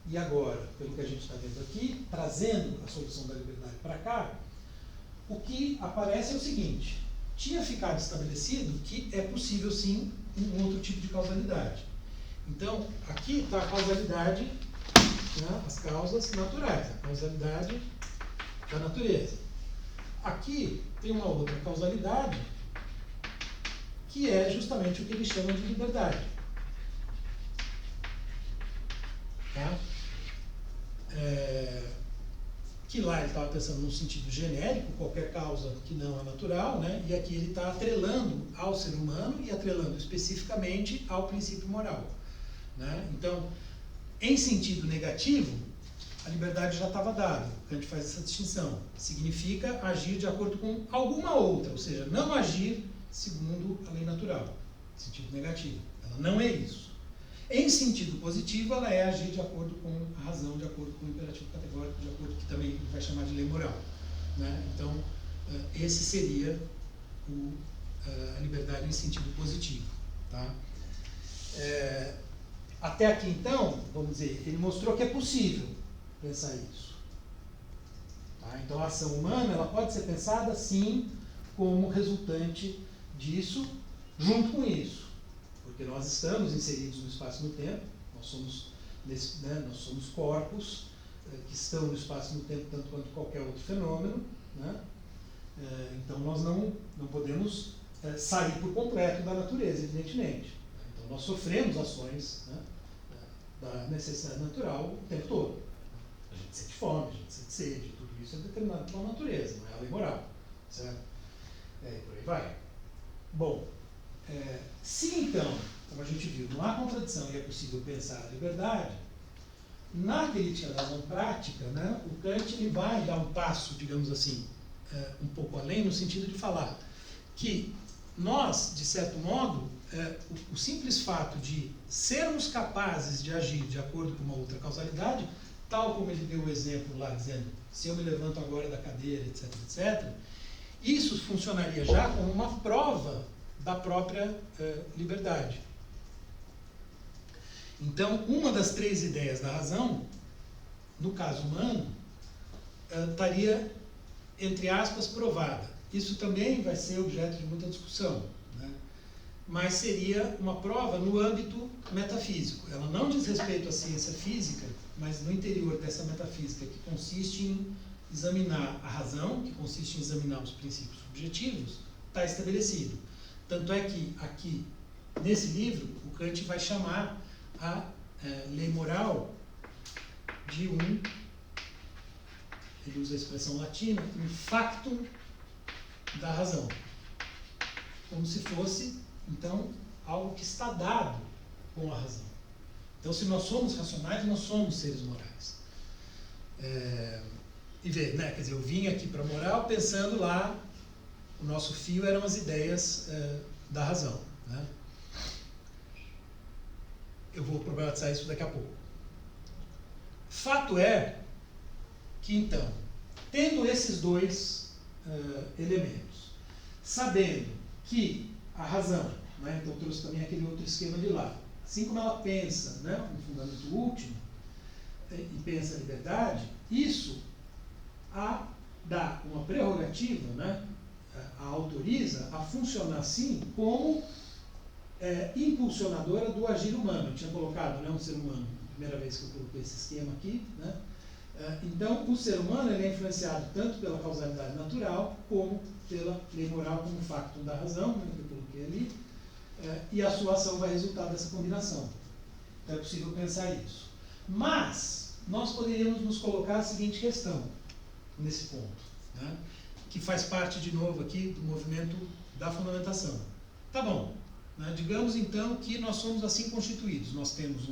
e agora, pelo que a gente está vendo aqui, trazendo a solução da liberdade para cá, o que aparece é o seguinte: tinha ficado estabelecido que é possível sim um outro tipo de causalidade. Então, aqui está a causalidade, né, as causas naturais, a causalidade da natureza. Aqui tem uma outra causalidade que é justamente o que eles chamam de liberdade. Tá? Que lá ele estava pensando num sentido genérico, qualquer causa que não é natural, né? E aqui ele está atrelando ao ser humano e atrelando especificamente ao princípio moral. Né? Então, em sentido negativo, a liberdade já estava dada. O Kant faz essa distinção. Significa agir de acordo com alguma outra, ou seja, não agir segundo a lei natural. Em sentido negativo. Ela não é isso. Em sentido positivo, ela é agir de acordo com a razão, de acordo com o imperativo categórico, de acordo com o que também ele vai chamar de lei moral. Né? Então, esse seria a liberdade em sentido positivo. Tá? Até aqui, então, vamos dizer, ele mostrou que é possível pensar isso. Tá? Então, a ação humana ela pode ser pensada, sim, como resultante disso, junto com isso. Porque nós estamos inseridos no espaço e no tempo, nós somos corpos que estão no espaço e no tempo tanto quanto qualquer outro fenômeno. Né? Então, nós não podemos sair por completo da natureza, evidentemente. Então, nós sofremos ações, né, da necessidade natural o tempo todo. A gente sente fome, a gente sente sede, tudo isso é determinado pela natureza, não é a lei moral. Certo? E por aí vai. Bom, se então, como a gente viu, não há contradição e é possível pensar a liberdade, na crítica da razão prática, né, o Kant ele vai dar um passo, digamos assim, um pouco além, no sentido de falar que nós, de certo modo, o simples fato de sermos capazes de agir de acordo com uma outra causalidade, tal como ele deu o exemplo lá, dizendo, se eu me levanto agora da cadeira, etc., etc., isso funcionaria já como uma prova da própria liberdade. Então, uma das três ideias da razão, no caso humano, estaria, entre aspas, provada. Isso também vai ser objeto de muita discussão, né? Mas seria uma prova no âmbito metafísico. Ela não diz respeito à ciência física, mas no interior dessa metafísica, que consiste em examinar a razão, que consiste em examinar os princípios subjetivos, está estabelecido. Tanto é que aqui, nesse livro, o Kant vai chamar a lei moral de ele usa a expressão latina, um factum da razão. Como se fosse, então, algo que está dado com a razão. Então, se nós somos racionais, nós somos seres morais. E ver, né? Quer dizer, eu vim aqui para a moral pensando lá, o nosso fio eram as ideias da razão, né? Eu vou problematizar isso daqui a pouco. Fato é que, então, tendo esses dois elementos, sabendo que a razão, né, então eu trouxe também aquele outro esquema de lá, assim como ela pensa, né, um fundamento último, e pensa a liberdade, isso a dá uma prerrogativa, né, a autoriza a funcionar assim como impulsionadora do agir humano. Eu tinha colocado, né, um ser humano, primeira vez que eu coloquei esse esquema aqui, né? Então, o ser humano ele é influenciado tanto pela causalidade natural como pela lei moral como facto da razão, né, que eu coloquei ali, e a sua ação vai resultar dessa combinação. Então, é possível pensar isso. Mas, nós poderíamos nos colocar a seguinte questão, nesse ponto, né, que faz parte, de novo, aqui do movimento da fundamentação. Tá bom, né, digamos então que nós somos assim constituídos. Nós temos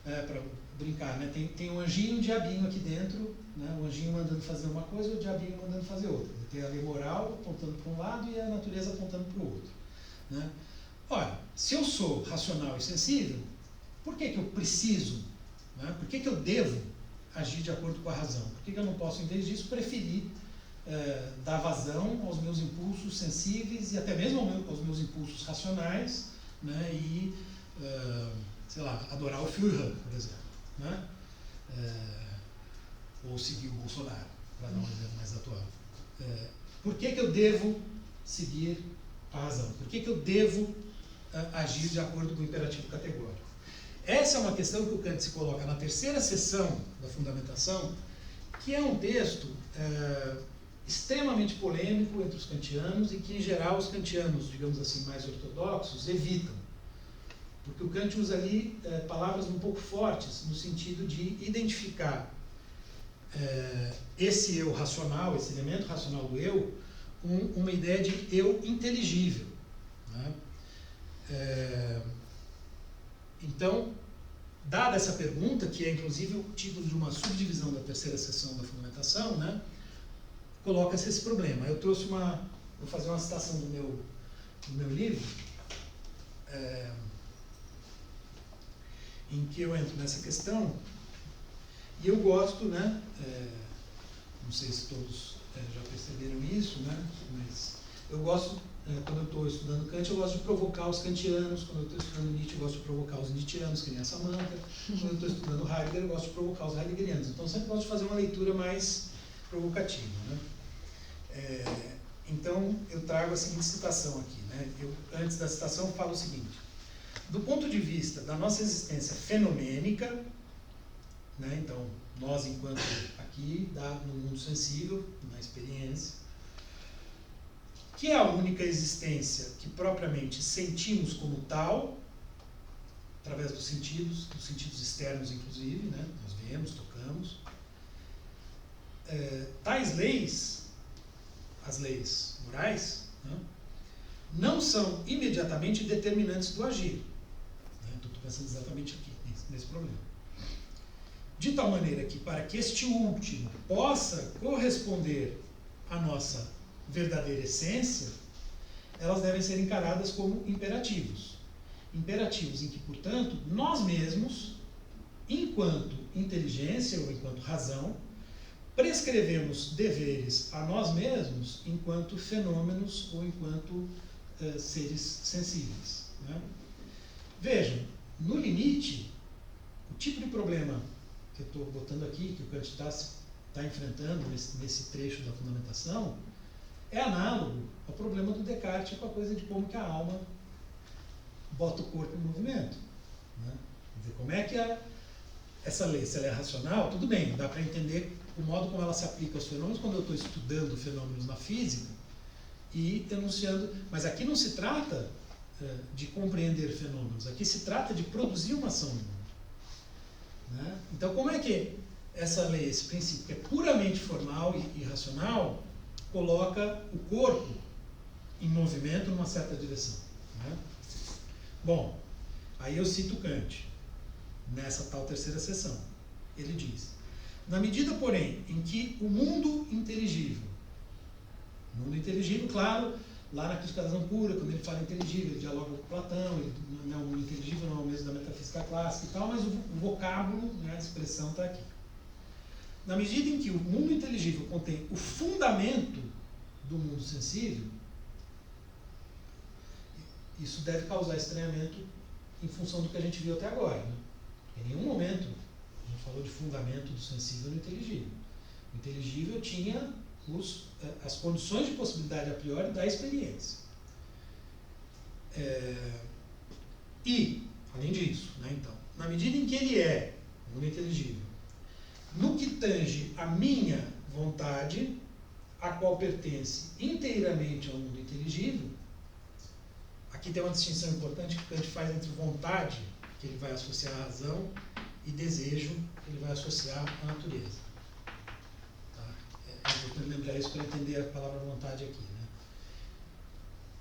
para brincar, né, tem um anjinho e um diabinho aqui dentro, né, o anjinho mandando fazer uma coisa e o diabinho mandando fazer outra. Tem a lei moral apontando para um lado e a natureza apontando para o outro, né? Ora, se eu sou racional e sensível, por que eu preciso, né, por que eu devo agir de acordo com a razão? Por que eu não posso, em vez disso, preferir dar vazão aos meus impulsos sensíveis e até mesmo aos meus impulsos racionais, né, e, sei lá, adorar o Führer, por exemplo, né? Ou seguir o Bolsonaro, para dar um exemplo mais atual. Por que eu devo seguir a razão? Por que eu devo agir de acordo com o imperativo categórico? Essa é uma questão que o Kant se coloca na terceira seção da Fundamentação, que é um texto extremamente polêmico entre os kantianos e que, em geral, os kantianos, digamos assim, mais ortodoxos, evitam. Porque o Kant usa ali palavras um pouco fortes, no sentido de identificar esse eu racional, esse elemento racional do eu, com uma ideia de eu inteligível, né? Então, dada essa pergunta, que é inclusive o título de uma subdivisão da terceira seção da Fundamentação, né, coloca-se esse problema. Eu trouxe vou fazer uma citação do meu livro, em que eu entro nessa questão, e eu gosto, né, não sei se todos já perceberam isso, né, mas eu gosto, quando eu estou estudando Kant, eu gosto de provocar os kantianos, quando eu estou estudando Nietzsche, eu gosto de provocar os nietzschianos, que nem a Samantha, quando eu estou estudando Heidegger, eu gosto de provocar os heideggerianos. Então, eu sempre gosto de fazer uma leitura mais provocativa, né. Então, eu trago a seguinte citação aqui, né. Antes da citação, eu falo o seguinte: do ponto de vista da nossa existência fenomênica, né, então, nós enquanto aqui, no mundo sensível, na experiência, que é a única existência que propriamente sentimos como tal, através dos sentidos externos inclusive, né, nós vemos, tocamos, tais leis, as leis morais, né, não são imediatamente determinantes do agir. Então, estou pensando exatamente aqui, nesse problema. De tal maneira que, para que este último possa corresponder à nossa verdadeira essência, elas devem ser encaradas como imperativos. Imperativos em que, portanto, nós mesmos, enquanto inteligência ou enquanto razão, prescrevemos deveres a nós mesmos enquanto fenômenos ou enquanto seres sensíveis, né? Vejam, no limite, o tipo de problema que eu estou botando aqui, que o Kant está enfrentando nesse trecho da Fundamentação, é análogo ao problema do Descartes com a coisa de como que a alma bota o corpo em movimento, né? Quer dizer, como é que essa lei, se ela é racional, tudo bem, dá para entender o modo como ela se aplica aos fenômenos quando eu estou estudando fenômenos na física e enunciando, mas aqui não se trata de compreender fenômenos, aqui se trata de produzir uma ação no mundo, né? Então, como é que essa lei, esse princípio, que é puramente formal e racional, coloca o corpo em movimento numa certa direção, né? Bom, aí eu cito Kant, nessa tal terceira seção. Ele diz: Na medida, porém, em que o mundo inteligível, claro, lá na Crítica da Razão Pura, quando ele fala inteligível, ele dialoga com Platão, o mundo inteligível não é o mesmo da metafísica clássica e tal, mas o vocábulo, né, a expressão está aqui. Na medida em que o mundo inteligível contém o fundamento do mundo sensível, isso deve causar estranhamento em função do que a gente viu até agora. Né? Em nenhum momento a gente falou de fundamento do sensível no inteligível. O inteligível tinha as condições de possibilidade a priori da experiência. E, além disso, né, então, na medida em que ele é o mundo inteligível, no que tange a minha vontade, a qual pertence inteiramente ao mundo inteligível, aqui tem uma distinção importante que Kant faz entre vontade, que ele vai associar à razão, e desejo, que ele vai associar à natureza. Tá? É importante lembrar isso para entender a palavra vontade aqui. Né?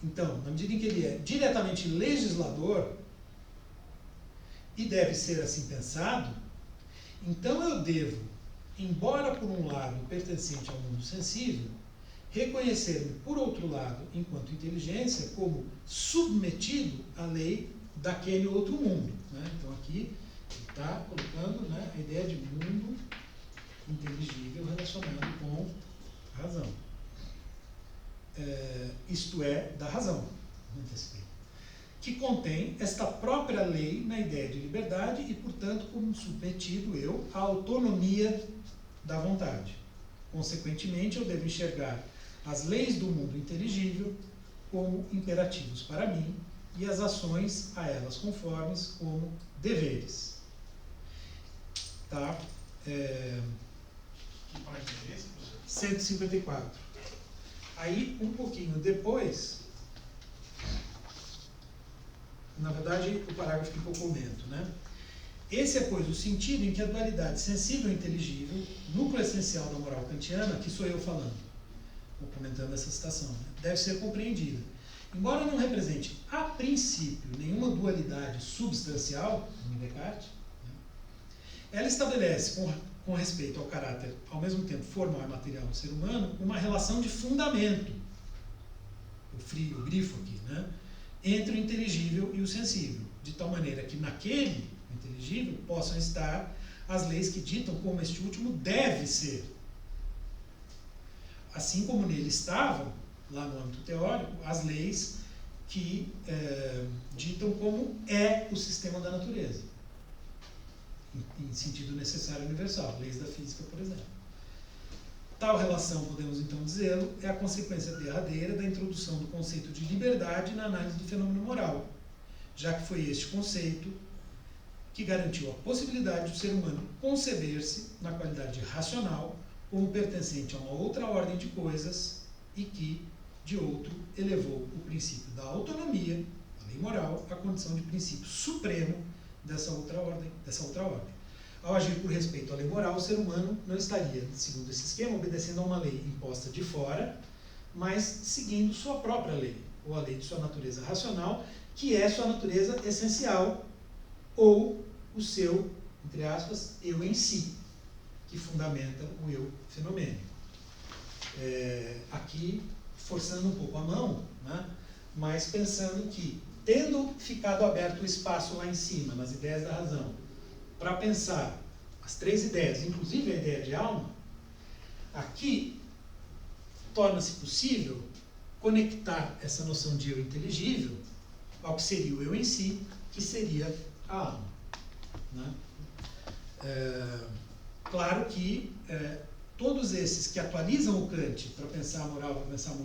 Então, na medida em que ele é diretamente legislador, e deve ser assim pensado, então eu devo, embora por um lado pertencente ao mundo sensível, reconhecer-me, por outro lado, enquanto inteligência, como submetido à lei daquele outro mundo. Né? Então aqui ele está colocando, né, a ideia de mundo inteligível relacionado com a razão. Isto é, da razão, que contém esta própria lei na ideia de liberdade e, portanto, como submetido eu à autonomia da vontade. Consequentemente, eu devo enxergar as leis do mundo inteligível como imperativos para mim e as ações a elas conformes como deveres. Tá? Que página é esse, professor? 154. Aí, um pouquinho depois, na verdade, o parágrafo que eu comento, né? Esse é, pois, o sentido em que a dualidade sensível e inteligível, núcleo essencial da moral kantiana, que sou eu falando, ou comentando essa citação, né, deve ser compreendida. Embora não represente, a princípio, nenhuma dualidade substancial, em Descartes, né, ela estabelece, com respeito ao caráter, ao mesmo tempo formal e material do ser humano, uma relação de fundamento, o grifo aqui, né, entre o inteligível e o sensível, de tal maneira que naquele inteligível possam estar as leis que ditam como este último deve ser. Assim como nele estavam, lá no âmbito teórico, as leis que ditam como é o sistema da natureza, em sentido necessário universal, leis da física, por exemplo. Tal relação, podemos então dizê-lo, é a consequência derradeira da introdução do conceito de liberdade na análise do fenômeno moral, já que foi este conceito que garantiu a possibilidade do ser humano conceber-se na qualidade racional como pertencente a uma outra ordem de coisas e que, de outro, elevou o princípio da autonomia, a lei moral, à condição de princípio supremo dessa outra ordem. Ao agir por respeito à lei moral, o ser humano não estaria, segundo esse esquema, obedecendo a uma lei imposta de fora, mas seguindo sua própria lei, ou a lei de sua natureza racional, que é sua natureza essencial, ou o seu, entre aspas, eu em si, que fundamenta o eu fenomênico. Aqui, forçando um pouco a mão, né, mas pensando que, tendo ficado aberto o espaço lá em cima, nas ideias da razão, para pensar as três ideias, inclusive a ideia de alma, aqui torna-se possível conectar essa noção de eu inteligível ao que seria o eu em si, que seria a alma. Né? Claro que todos esses que atualizam o Kant para pensar a moral, para pensar a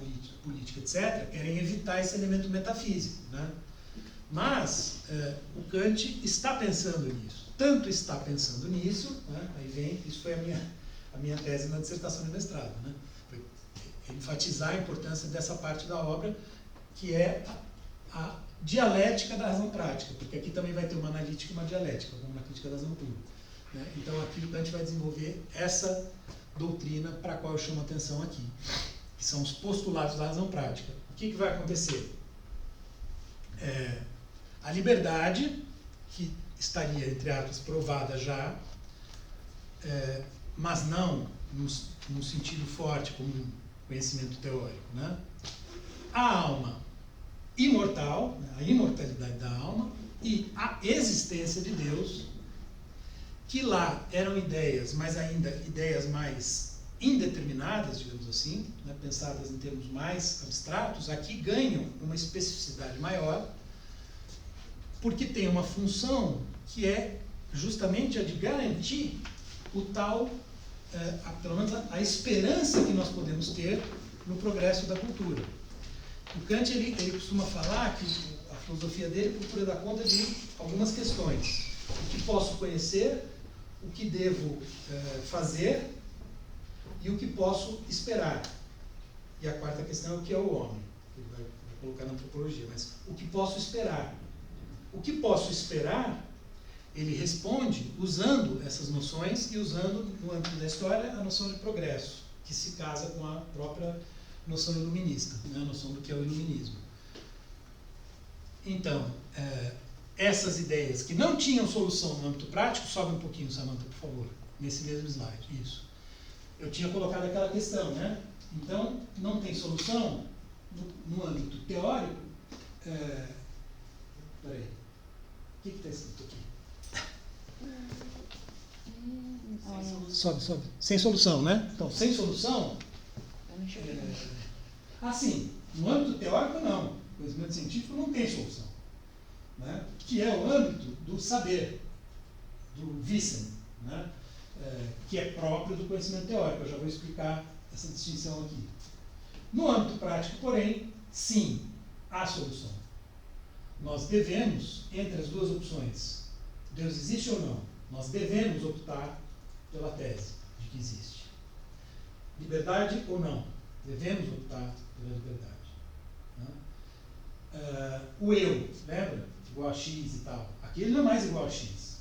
política, etc., querem evitar esse elemento metafísico. Né? Mas o Kant está pensando nisso. Tanto está pensando nisso, né? Aí vem, isso foi a minha tese na dissertação de mestrado. Né? Foi enfatizar a importância dessa parte da obra, que é a dialética da razão prática, porque aqui também vai ter uma analítica e uma dialética, como na crítica da razão pura. Né? Então aqui o Kant vai desenvolver essa doutrina para a qual eu chamo a atenção aqui, que são os postulados da razão prática. O que vai acontecer? A liberdade, que estaria, entre aspas, provada já, mas não num sentido forte, como um conhecimento teórico, né? A alma imortal, né? A imortalidade da alma, e a existência de Deus, que lá eram ideias, mas ainda ideias mais indeterminadas, digamos assim, né? Pensadas em termos mais abstratos, aqui ganham uma especificidade maior, porque tem uma função que é justamente a de garantir o tal, pelo menos a esperança que nós podemos ter no progresso da cultura. O Kant ele costuma falar que a filosofia dele procura dar conta de algumas questões. O que posso conhecer, o que devo fazer e o que posso esperar. E a quarta questão é o que é o homem, que ele vai colocar na antropologia. Mas o que posso esperar? O que posso esperar, ele responde usando essas noções e usando, no âmbito da história, a noção de progresso, que se casa com a própria noção iluminista, né? A noção do que é o iluminismo. Então, essas ideias que não tinham solução no âmbito prático, sobe um pouquinho, Samantha, por favor, nesse mesmo slide, isso. Eu tinha colocado aquela questão, né? Então, não tem solução no âmbito teórico. Peraí, o que está escrito aqui? Sobe. Sem solução, né? Então, sem solução. Assim, no âmbito teórico, não. O conhecimento científico não tem solução. Né? Que é o âmbito do saber, do Wissen, né? Que é próprio do conhecimento teórico. Eu já vou explicar essa distinção aqui. No âmbito prático, porém, sim, há solução. Nós devemos, entre as duas opções, Deus existe ou não, nós devemos optar pela tese de que existe. Liberdade ou não, devemos optar pela liberdade. Né? O eu, lembra? Igual a x e tal. Aquele não é mais igual a x.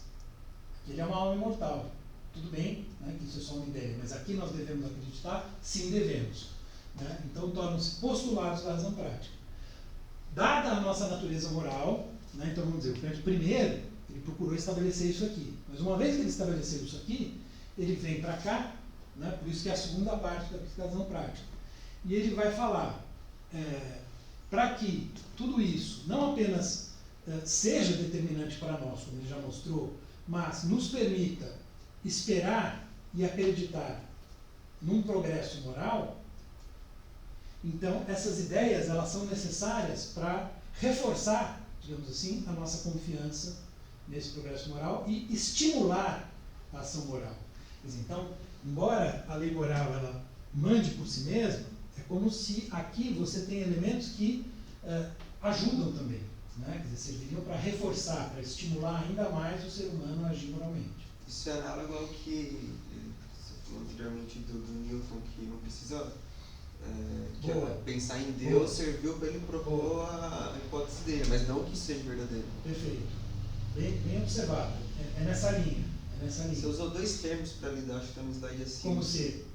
Aquele é uma alma imortal. Tudo bem, né, que isso é só uma ideia, mas aqui nós devemos acreditar? Sim, devemos. Né? Então tornam-se postulados da razão prática. Dada a nossa natureza moral, né, então vamos dizer, o Kant primeiro, ele procurou estabelecer isso aqui. Mas uma vez que ele estabeleceu isso aqui, ele vem para cá, né, por isso que é a segunda parte da razão prática. E ele vai falar, para que tudo isso não apenas seja determinante para nós, como ele já mostrou, mas nos permita esperar e acreditar num progresso moral. Então, essas ideias, elas são necessárias para reforçar, digamos assim, a nossa confiança nesse progresso moral e estimular a ação moral. Então, embora a lei moral ela mande por si mesma, é como se aqui você tem elementos que ajudam também, né? Quer dizer, serviriam para reforçar, para estimular ainda mais o ser humano a agir moralmente. Isso é análogo ao que você falou anteriormente do Newton, que não precisa que pensar em Deus. Serviu para ele propor a hipótese dele, mas não que isso seja verdadeiro. Perfeito. Bem observado. É nessa linha. Você usou dois termos para lidar, acho que está no slide assim. Como ser.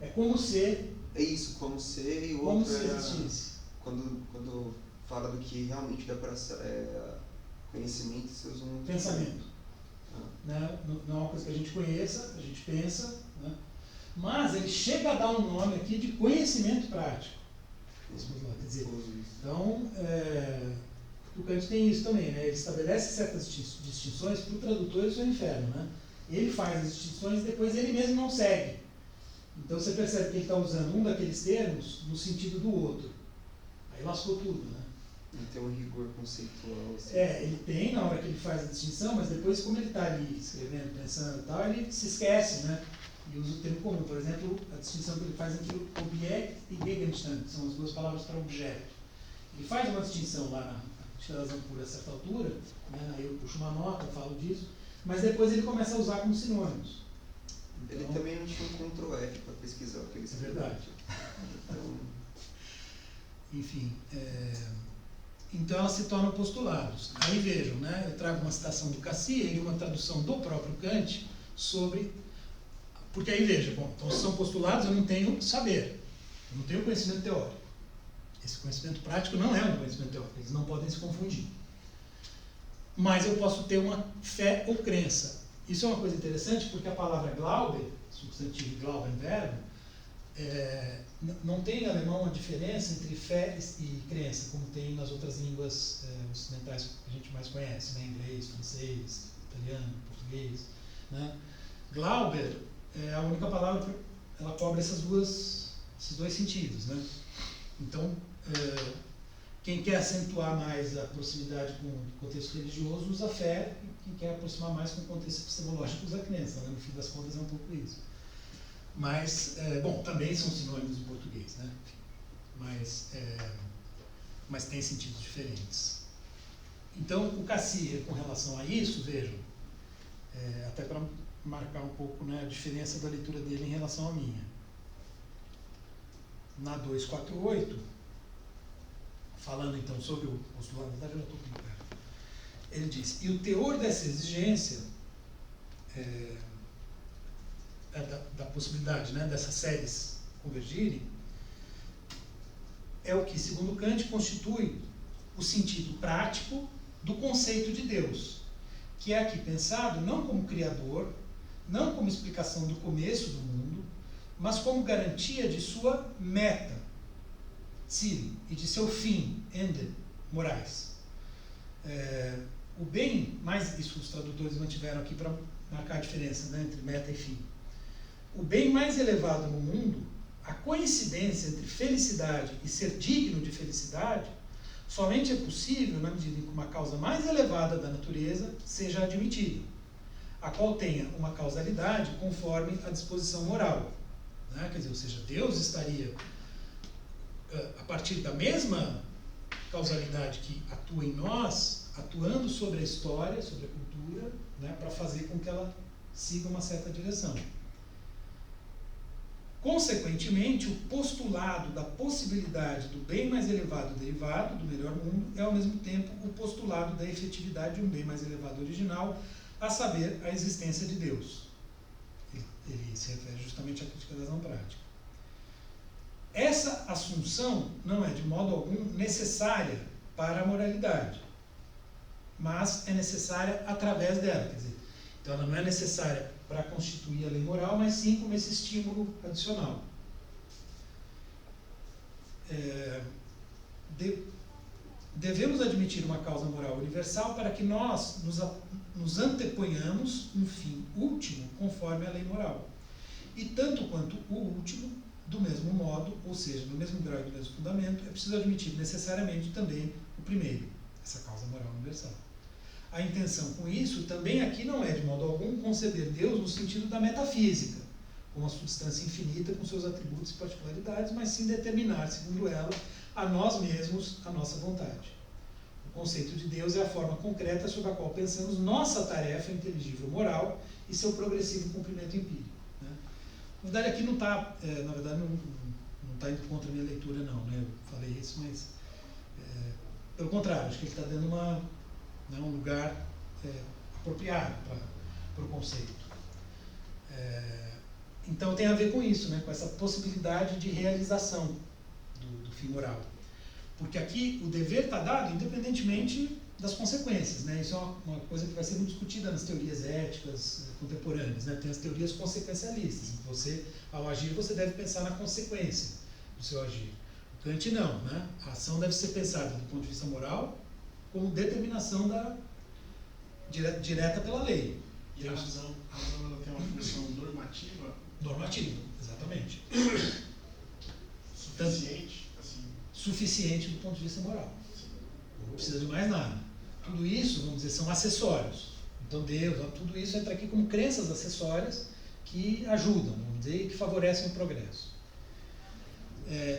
É como ser. É isso, como ser, e o como outro se era existisse. quando fala do que realmente dá para conhecimento, você usa um pensamento. Né? Não é uma coisa que a gente conheça, a gente pensa, né? Mas ele chega a dar um nome aqui de conhecimento prático. Quer dizer, então, o Kant tem isso também, né? Ele estabelece certas distinções para o tradutor e o seu inferno. Né? Ele faz as distinções e depois ele mesmo não segue. Então você percebe que ele está usando um daqueles termos no sentido do outro. Aí lascou tudo, né? Ele tem um rigor conceitual. Assim. Ele tem na hora que ele faz a distinção, mas depois, como ele está ali escrevendo, pensando e tal, ele se esquece, né? E usa o termo comum. Por exemplo, a distinção que ele faz entre Objekt e Gegenstand, que são as duas palavras para objeto. Ele faz uma distinção lá na razão pura a certa altura, né? Aí eu puxo uma nota, falo disso, mas depois ele começa a usar como sinônimos. Então, ele também não tinha um Ctrl+F para pesquisar o que ele escreveu. É verdade. Então, enfim, então elas se tornam postulados. Aí vejam, né? Eu trago uma citação do Cassirer e uma tradução do próprio Kant sobre... Porque aí veja, bom, então são postulados, eu não tenho saber, eu não tenho conhecimento teórico. Esse conhecimento prático não é um conhecimento teórico, eles não podem se confundir. Mas eu posso ter uma fé ou crença. isso é uma coisa interessante porque a palavra Glaube, substantivo Glauben, verbo, não tem em alemão a diferença entre fé e crença, como tem nas outras línguas ocidentais que a gente mais conhece, né? Inglês, francês, italiano, português. Né? Glauber é a única palavra que ela cobre esses dois sentidos. Né? Então, quem quer acentuar mais a proximidade com o contexto religioso usa fé, e quem quer aproximar mais com o contexto epistemológico usa crença. Né? No fim das contas é um pouco isso. Mas, bom, também são sinônimos em português, né? Mas tem sentidos diferentes. Então, o Cassirer, com relação a isso, vejam, até para marcar um pouco, né, a diferença da leitura dele em relação à minha. Na 248, falando então sobre o postulado, na verdade eu já estou com perto, ele diz, e o teor dessa exigência da possibilidade, né, dessas séries convergirem, é o que, segundo Kant, constitui o sentido prático do conceito de Deus, que é aqui pensado não como criador, não como explicação do começo do mundo, mas como garantia de sua meta, Ziel, e de seu fim, Ende, morais. O bem, mais isso os tradutores mantiveram aqui para marcar a diferença, né, entre meta e fim. O bem mais elevado no mundo, a coincidência entre felicidade e ser digno de felicidade, somente é possível na medida em que uma causa mais elevada da natureza seja admitida, a qual tenha uma causalidade conforme a disposição moral. Né? Quer dizer, ou seja, Deus estaria, a partir da mesma causalidade que atua em nós, atuando sobre a história, sobre a cultura, né, para fazer com que ela siga uma certa direção. Consequentemente, o postulado da possibilidade do bem mais elevado derivado do melhor mundo é, ao mesmo tempo, o postulado da efetividade de um bem mais elevado original, a saber, a existência de Deus. Ele se refere justamente à crítica da razão prática. Essa assunção não é, de modo algum, necessária para a moralidade, mas é necessária através dela. Quer dizer, então, ela não é necessária para constituir a lei moral, mas sim como esse estímulo adicional. Devemos admitir uma causa moral universal para que nós nos anteponhamos um fim último conforme a lei moral. E tanto quanto o último, do mesmo modo, ou seja, no mesmo grau e no mesmo fundamento, é preciso admitir necessariamente também o primeiro, essa causa moral universal. A intenção com isso também aqui não é, de modo algum, conceber Deus no sentido da metafísica, como uma substância infinita com seus atributos e particularidades, mas sim determinar, segundo ela, a nós mesmos a nossa vontade. O conceito de Deus é a forma concreta sobre a qual pensamos nossa tarefa inteligível moral e seu progressivo cumprimento empírico. Né? Na verdade, aqui não está, não está indo contra a minha leitura, não, né? Eu falei isso, mas pelo contrário, acho que ele está dando um lugar apropriado para o conceito. Então tem a ver com isso, né, com essa possibilidade de realização do fim moral. Porque aqui o dever está dado independentemente das consequências. Né? Isso é uma coisa que vai ser muito discutida nas teorias éticas contemporâneas. Né? Tem as teorias consequencialistas. Você, ao agir, você deve pensar na consequência do seu agir. O Kant não. Né? A ação deve ser pensada do ponto de vista moral como determinação direta pela lei. E a razão ela tem uma função normativa? Normativa, exatamente. Suficiente? Assim. Suficiente do ponto de vista moral. Não precisa de mais nada. Tudo isso, vamos dizer, são acessórios. Então Deus, tudo isso entra aqui como crenças acessórias que ajudam, vamos dizer, e que favorecem o progresso.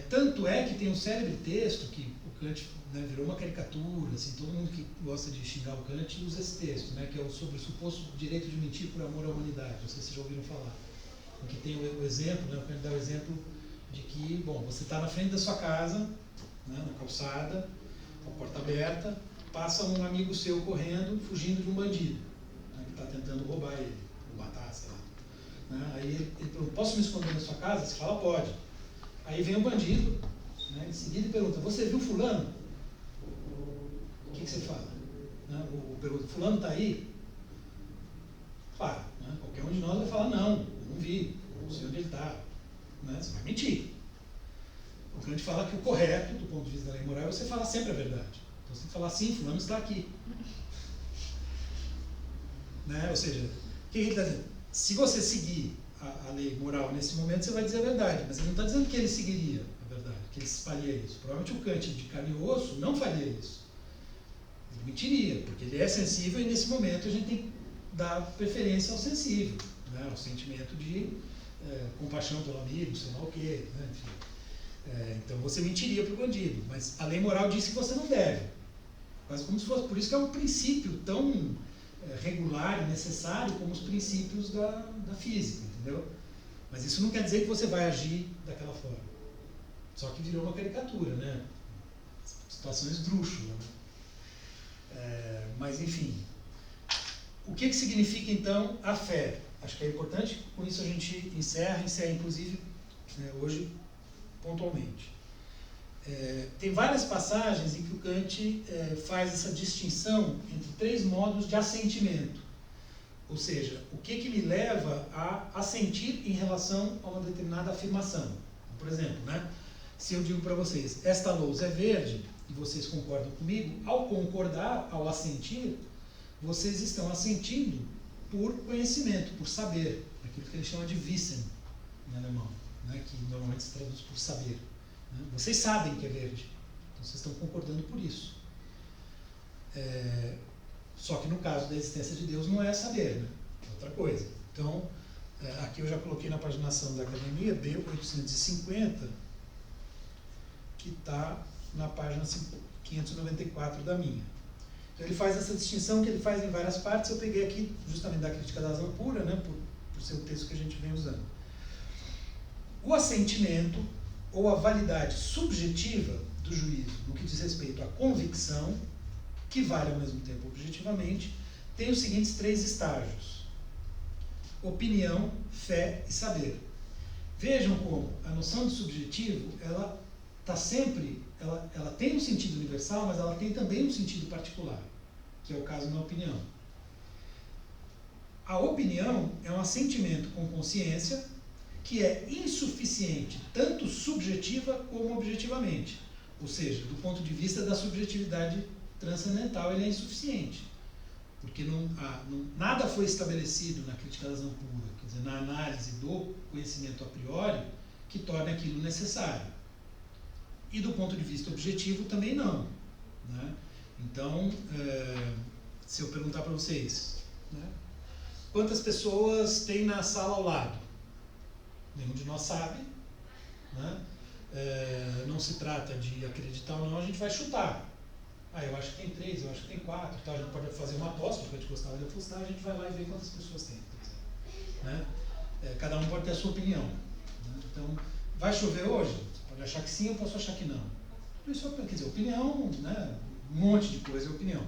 Tanto é que tem um célebre texto que o Kant, né, virou uma caricatura, assim, todo mundo que gosta de xingar o Kant usa esse texto, né, que é sobre o suposto direito de mentir por amor à humanidade. Não sei se vocês já ouviram falar. Em que tem o exemplo, né, o Kant dá o exemplo de que, bom, você está na frente da sua casa, né, na calçada, com a porta aberta, passa um amigo seu correndo, fugindo de um bandido, né, que está tentando roubar ele, ou matar, sei lá. Né, aí ele pergunta, posso me esconder na sua casa? Você fala, pode. Aí vem o bandido, né, em seguida e pergunta, você viu fulano? O que você fala? Né, pergunta, fulano está aí? Claro, né? Qualquer um de nós vai falar, não vi, não sei onde ele está. Né? Você vai mentir. O Kant fala que o correto, do ponto de vista da lei moral, é você falar sempre a verdade. Então você tem que falar, sim, fulano está aqui. Né? Ou seja, o que ele está dizendo? Se você seguir a lei moral nesse momento, você vai dizer a verdade. Mas ele não está dizendo que ele seguiria a verdade, que ele faria isso. Provavelmente o Kant, de carne e osso, não faria isso. Ele mentiria, porque ele é sensível e nesse momento a gente tem que dar preferência ao sensível, né? Ao sentimento de compaixão pelo amigo, sei lá o quê. Né? Enfim. Então você mentiria para o bandido, mas a lei moral diz que você não deve. Quase como se fosse. Por isso que é um princípio tão regular e necessário como os princípios da física, entendeu? Mas isso não quer dizer que você vai agir daquela forma. Só que virou uma caricatura, né? Situação esdrúxula, né? Mas enfim, o que significa então a fé? Acho que é importante, com isso a gente encerra inclusive hoje pontualmente. Tem várias passagens em que o Kant faz essa distinção entre 3 modos de assentimento. Ou seja, o que me leva a assentir em relação a uma determinada afirmação. Por exemplo, né, se eu digo para vocês, esta lousa é verde, e vocês concordam comigo, ao concordar, ao assentir, vocês estão assentindo por conhecimento, por saber, aquilo que ele chama de Wissen, em alemão, né, que normalmente se traduz por saber. Né? Vocês sabem que é verde, então vocês estão concordando por isso. Só que no caso da existência de Deus não é saber, né? É outra coisa. Então, aqui eu já coloquei na paginação da academia, B850, que está na página 594 da minha. Então ele faz essa distinção que ele faz em várias partes, eu peguei aqui justamente da Crítica da Razão Pura, né, por ser o texto que a gente vem usando. O assentimento, ou a validade subjetiva do juízo, no que diz respeito à convicção, que vale ao mesmo tempo objetivamente, tem os seguintes 3 estágios: opinião, fé e saber. Vejam como a noção de subjetivo, ela está sempre, ela tem um sentido universal, mas ela tem também um sentido particular, que é o caso na opinião. A opinião é um assentimento com consciência que é insuficiente, tanto subjetiva como objetivamente. Ou seja, do ponto de vista da subjetividade transcendental, ele é insuficiente. Porque nada foi estabelecido na Crítica da Razão Pura, quer dizer, na análise do conhecimento a priori, que torne aquilo necessário. E do ponto de vista objetivo também não. Né? Então, se eu perguntar para vocês, né, quantas pessoas tem na sala ao lado? Nenhum de nós sabe. Né? Não se trata de acreditar ou não, a gente vai chutar. Eu acho que tem 3, eu acho que tem 4, tá? A gente pode fazer uma aposta, porque a gente gostava de apostar, a gente vai lá e vê quantas pessoas tem. Né? Cada um pode ter a sua opinião. Né? Então, vai chover hoje? Você pode achar que sim, eu posso achar que não. Isso quer dizer, opinião, né? Um monte de coisa é opinião.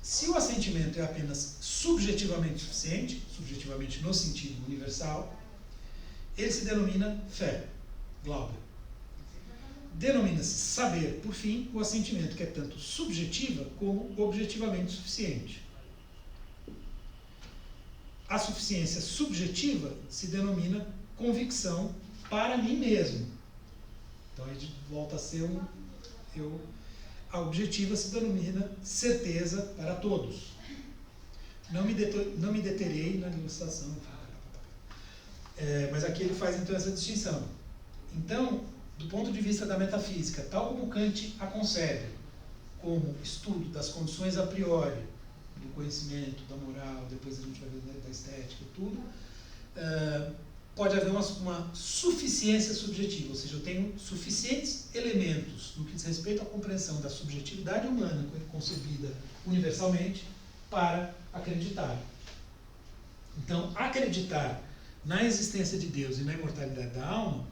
Se o assentimento é apenas subjetivamente suficiente, subjetivamente no sentido universal, ele se denomina fé, Glauber. Denomina-se saber, por fim, o assentimento que é tanto subjetiva como objetivamente suficiente. A suficiência subjetiva se denomina convicção para mim mesmo. Então a gente volta a ser a objetiva se denomina certeza para todos. Não me deterei na ilustração. Mas aqui ele faz então essa distinção. Então, do ponto de vista da metafísica, tal como Kant a concebe, como estudo das condições a priori, do conhecimento, da moral, depois a gente vai ver da estética e tudo, pode haver uma suficiência subjetiva, ou seja, eu tenho suficientes elementos no que diz respeito à compreensão da subjetividade humana concebida universalmente para acreditar. Então, acreditar na existência de Deus e na imortalidade da alma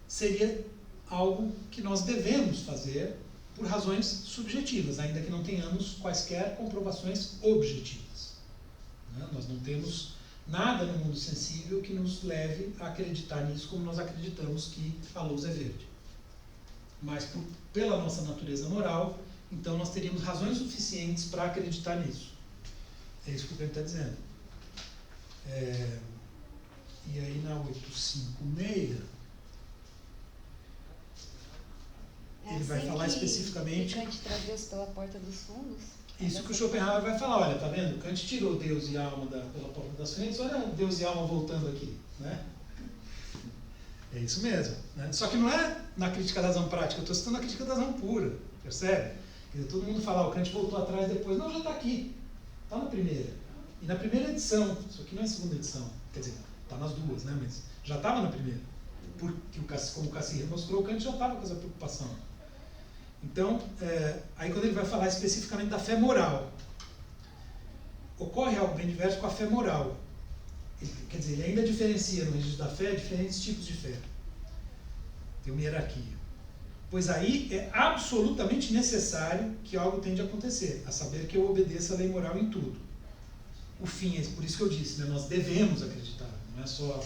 seria algo que nós devemos fazer por razões subjetivas, ainda que não tenhamos quaisquer comprovações objetivas. Nós não temos nada no mundo sensível que nos leve a acreditar nisso como nós acreditamos que a luz é verde. Mas pela nossa natureza moral, então nós teríamos razões suficientes para acreditar nisso. É isso que o Kant está dizendo. E aí na 856, ele vai falar especificamente... Kant traz Deus pela porta dos fundos. Isso que o Schopenhauer vai falar, olha, tá vendo? Kant tirou Deus e alma pela porta das frentes, olha Deus e alma voltando aqui, né? É isso mesmo, né? Só que não é na crítica da razão prática, eu estou citando a crítica da razão pura, percebe? Quer dizer, todo mundo fala, o Kant voltou atrás depois, não, já está aqui, está na primeira. E na primeira edição, isso aqui não é a segunda edição, quer dizer, está nas duas, né? Mas já estava na primeira. Porque, como o Cassirer mostrou, o Kant já estava com essa preocupação. Então, aí quando ele vai falar especificamente da fé moral, ocorre algo bem diverso com a fé moral. Quer dizer, ele ainda diferencia no registro da fé diferentes tipos de fé. Tem uma hierarquia. Pois aí é absolutamente necessário que algo tenha de acontecer, a saber que eu obedeça a lei moral em tudo. O fim, por isso que eu disse, né, nós devemos acreditar, não é só...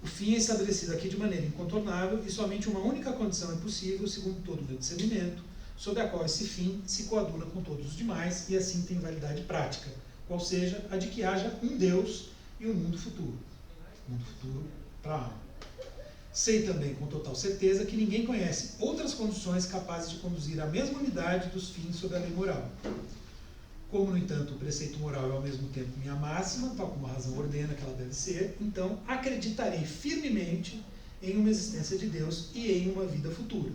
O fim é estabelecido aqui de maneira incontornável e somente uma única condição é possível, segundo todo o meu discernimento, sob a qual esse fim se coaduna com todos os demais e assim tem validade prática, qual seja a de que haja um Deus e um mundo futuro. Mundo futuro para a alma. Sei também com total certeza que ninguém conhece outras condições capazes de conduzir à mesma unidade dos fins sob a lei moral. Como, no entanto, o preceito moral é ao mesmo tempo minha máxima, tal como a razão ordena que ela deve ser, então acreditarei firmemente em uma existência de Deus e em uma vida futura.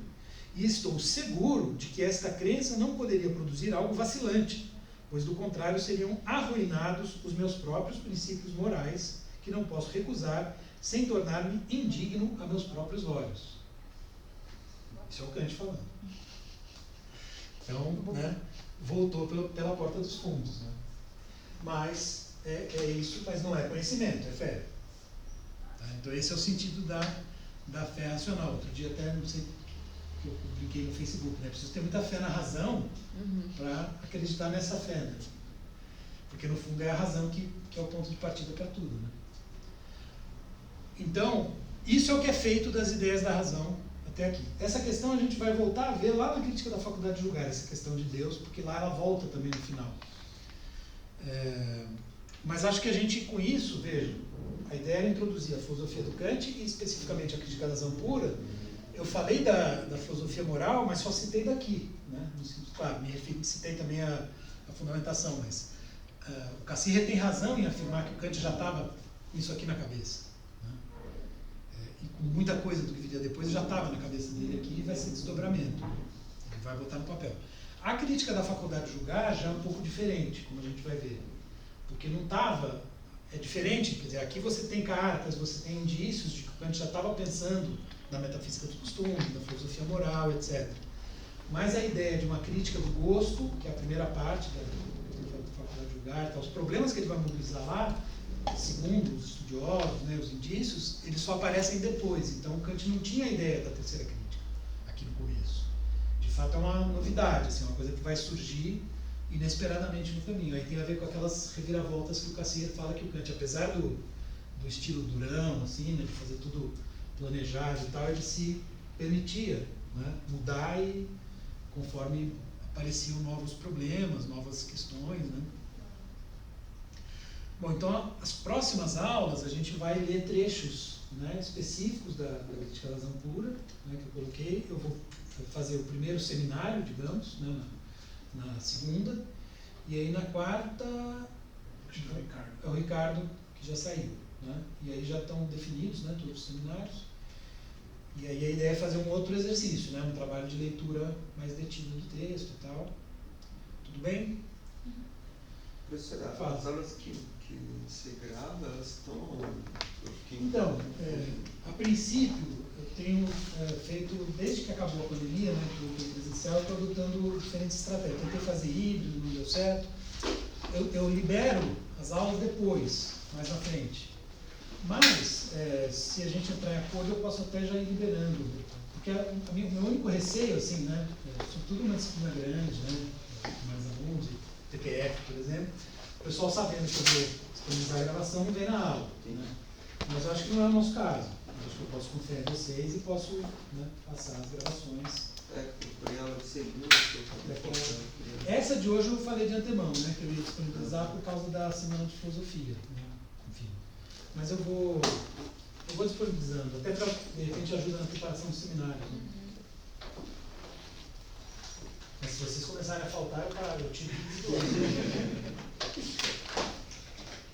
E estou seguro de que esta crença não poderia produzir algo vacilante, pois do contrário seriam arruinados os meus próprios princípios morais, que não posso recusar, sem tornar-me indigno a meus próprios olhos. Isso é o Kant falando. Então, né, voltou pela porta dos fundos. Né? Mas é isso, mas não é conhecimento, é fé. Tá? Então esse é o sentido da fé racional. Outro dia até, não sei, que eu publiquei no Facebook, né? Preciso ter muita fé na razão para acreditar nessa fé. Né? Porque no fundo é a razão que é o ponto de partida para tudo. Né? Então, isso é o que é feito das ideias da razão até aqui. Essa questão a gente vai voltar a ver lá na crítica da faculdade de julgar, essa questão de Deus, porque lá ela volta também no final. Mas acho que a gente, com isso, veja, a ideia era introduzir a filosofia do Kant e especificamente a crítica da razão pura. Eu falei da filosofia moral, mas só citei daqui. Né? Claro, citei também a fundamentação, mas o Cassirer tem razão em afirmar que o Kant já estava com isso aqui na cabeça. E com muita coisa do que viria depois já estava na cabeça dele aqui e vai ser desdobramento. Ele vai botar no papel. A crítica da faculdade de julgar já é um pouco diferente, como a gente vai ver. Porque não estava... É diferente, quer dizer, aqui você tem cartas, você tem indícios de que o Kant já estava pensando na metafísica dos costumes, na filosofia moral, etc. Mas a ideia de uma crítica do gosto, que é a primeira parte da faculdade de julgar, então, os problemas que ele vai mobilizar lá, segundo os estudiosos, né, os indícios, eles só aparecem depois. Então, Kant não tinha a ideia da terceira crítica, aqui no começo. De fato, é uma novidade, assim, uma coisa que vai surgir inesperadamente no caminho. Aí tem a ver com aquelas reviravoltas que o Cassirer fala que o Kant, apesar do estilo durão, assim, né, de fazer tudo planejado e tal, ele se permitia, né, mudar e conforme apareciam novos problemas, novas questões, né. Bom, então, as próximas aulas a gente vai ler trechos, né, específicos da crítica da razão pura, né, que eu coloquei. Eu vou fazer o primeiro seminário, digamos, né, na segunda, e aí na quarta é o Ricardo que já saiu. Né, e aí já estão definidos, né, todos os seminários. E aí a ideia é fazer um outro exercício, né, um trabalho de leitura mais detido do texto e tal. Tudo bem? Professor, as aulas que você grava, elas estão... Então, a princípio, eu tenho feito, desde que acabou a pandemia, né, que eu estou presencial, eu estou adotando diferentes estratégias. Tentei fazer híbrido, não deu certo. Eu libero as aulas depois, mais à frente. Mas, se a gente entrar em acordo, eu posso até já ir liberando. Porque o meu único receio, assim, né, sobretudo uma disciplina grande, né, mais alunos, TPF, por exemplo, o pessoal sabendo que eu vou disponibilizar a gravação não vem na aula. Né? Mas eu acho que não é o nosso caso. Eu acho que eu posso confiar em vocês e posso, né, passar as gravações Procurei aula de segunda, que eu falei. Essa de hoje eu falei de antemão, né? Que eu ia disponibilizar por causa da semana de filosofia, né? Enfim. Mas eu vou disponibilizando, até para, de repente, ajuda na preparação do seminário. Né? Mas se vocês começarem a faltar, eu tiro isso do ar.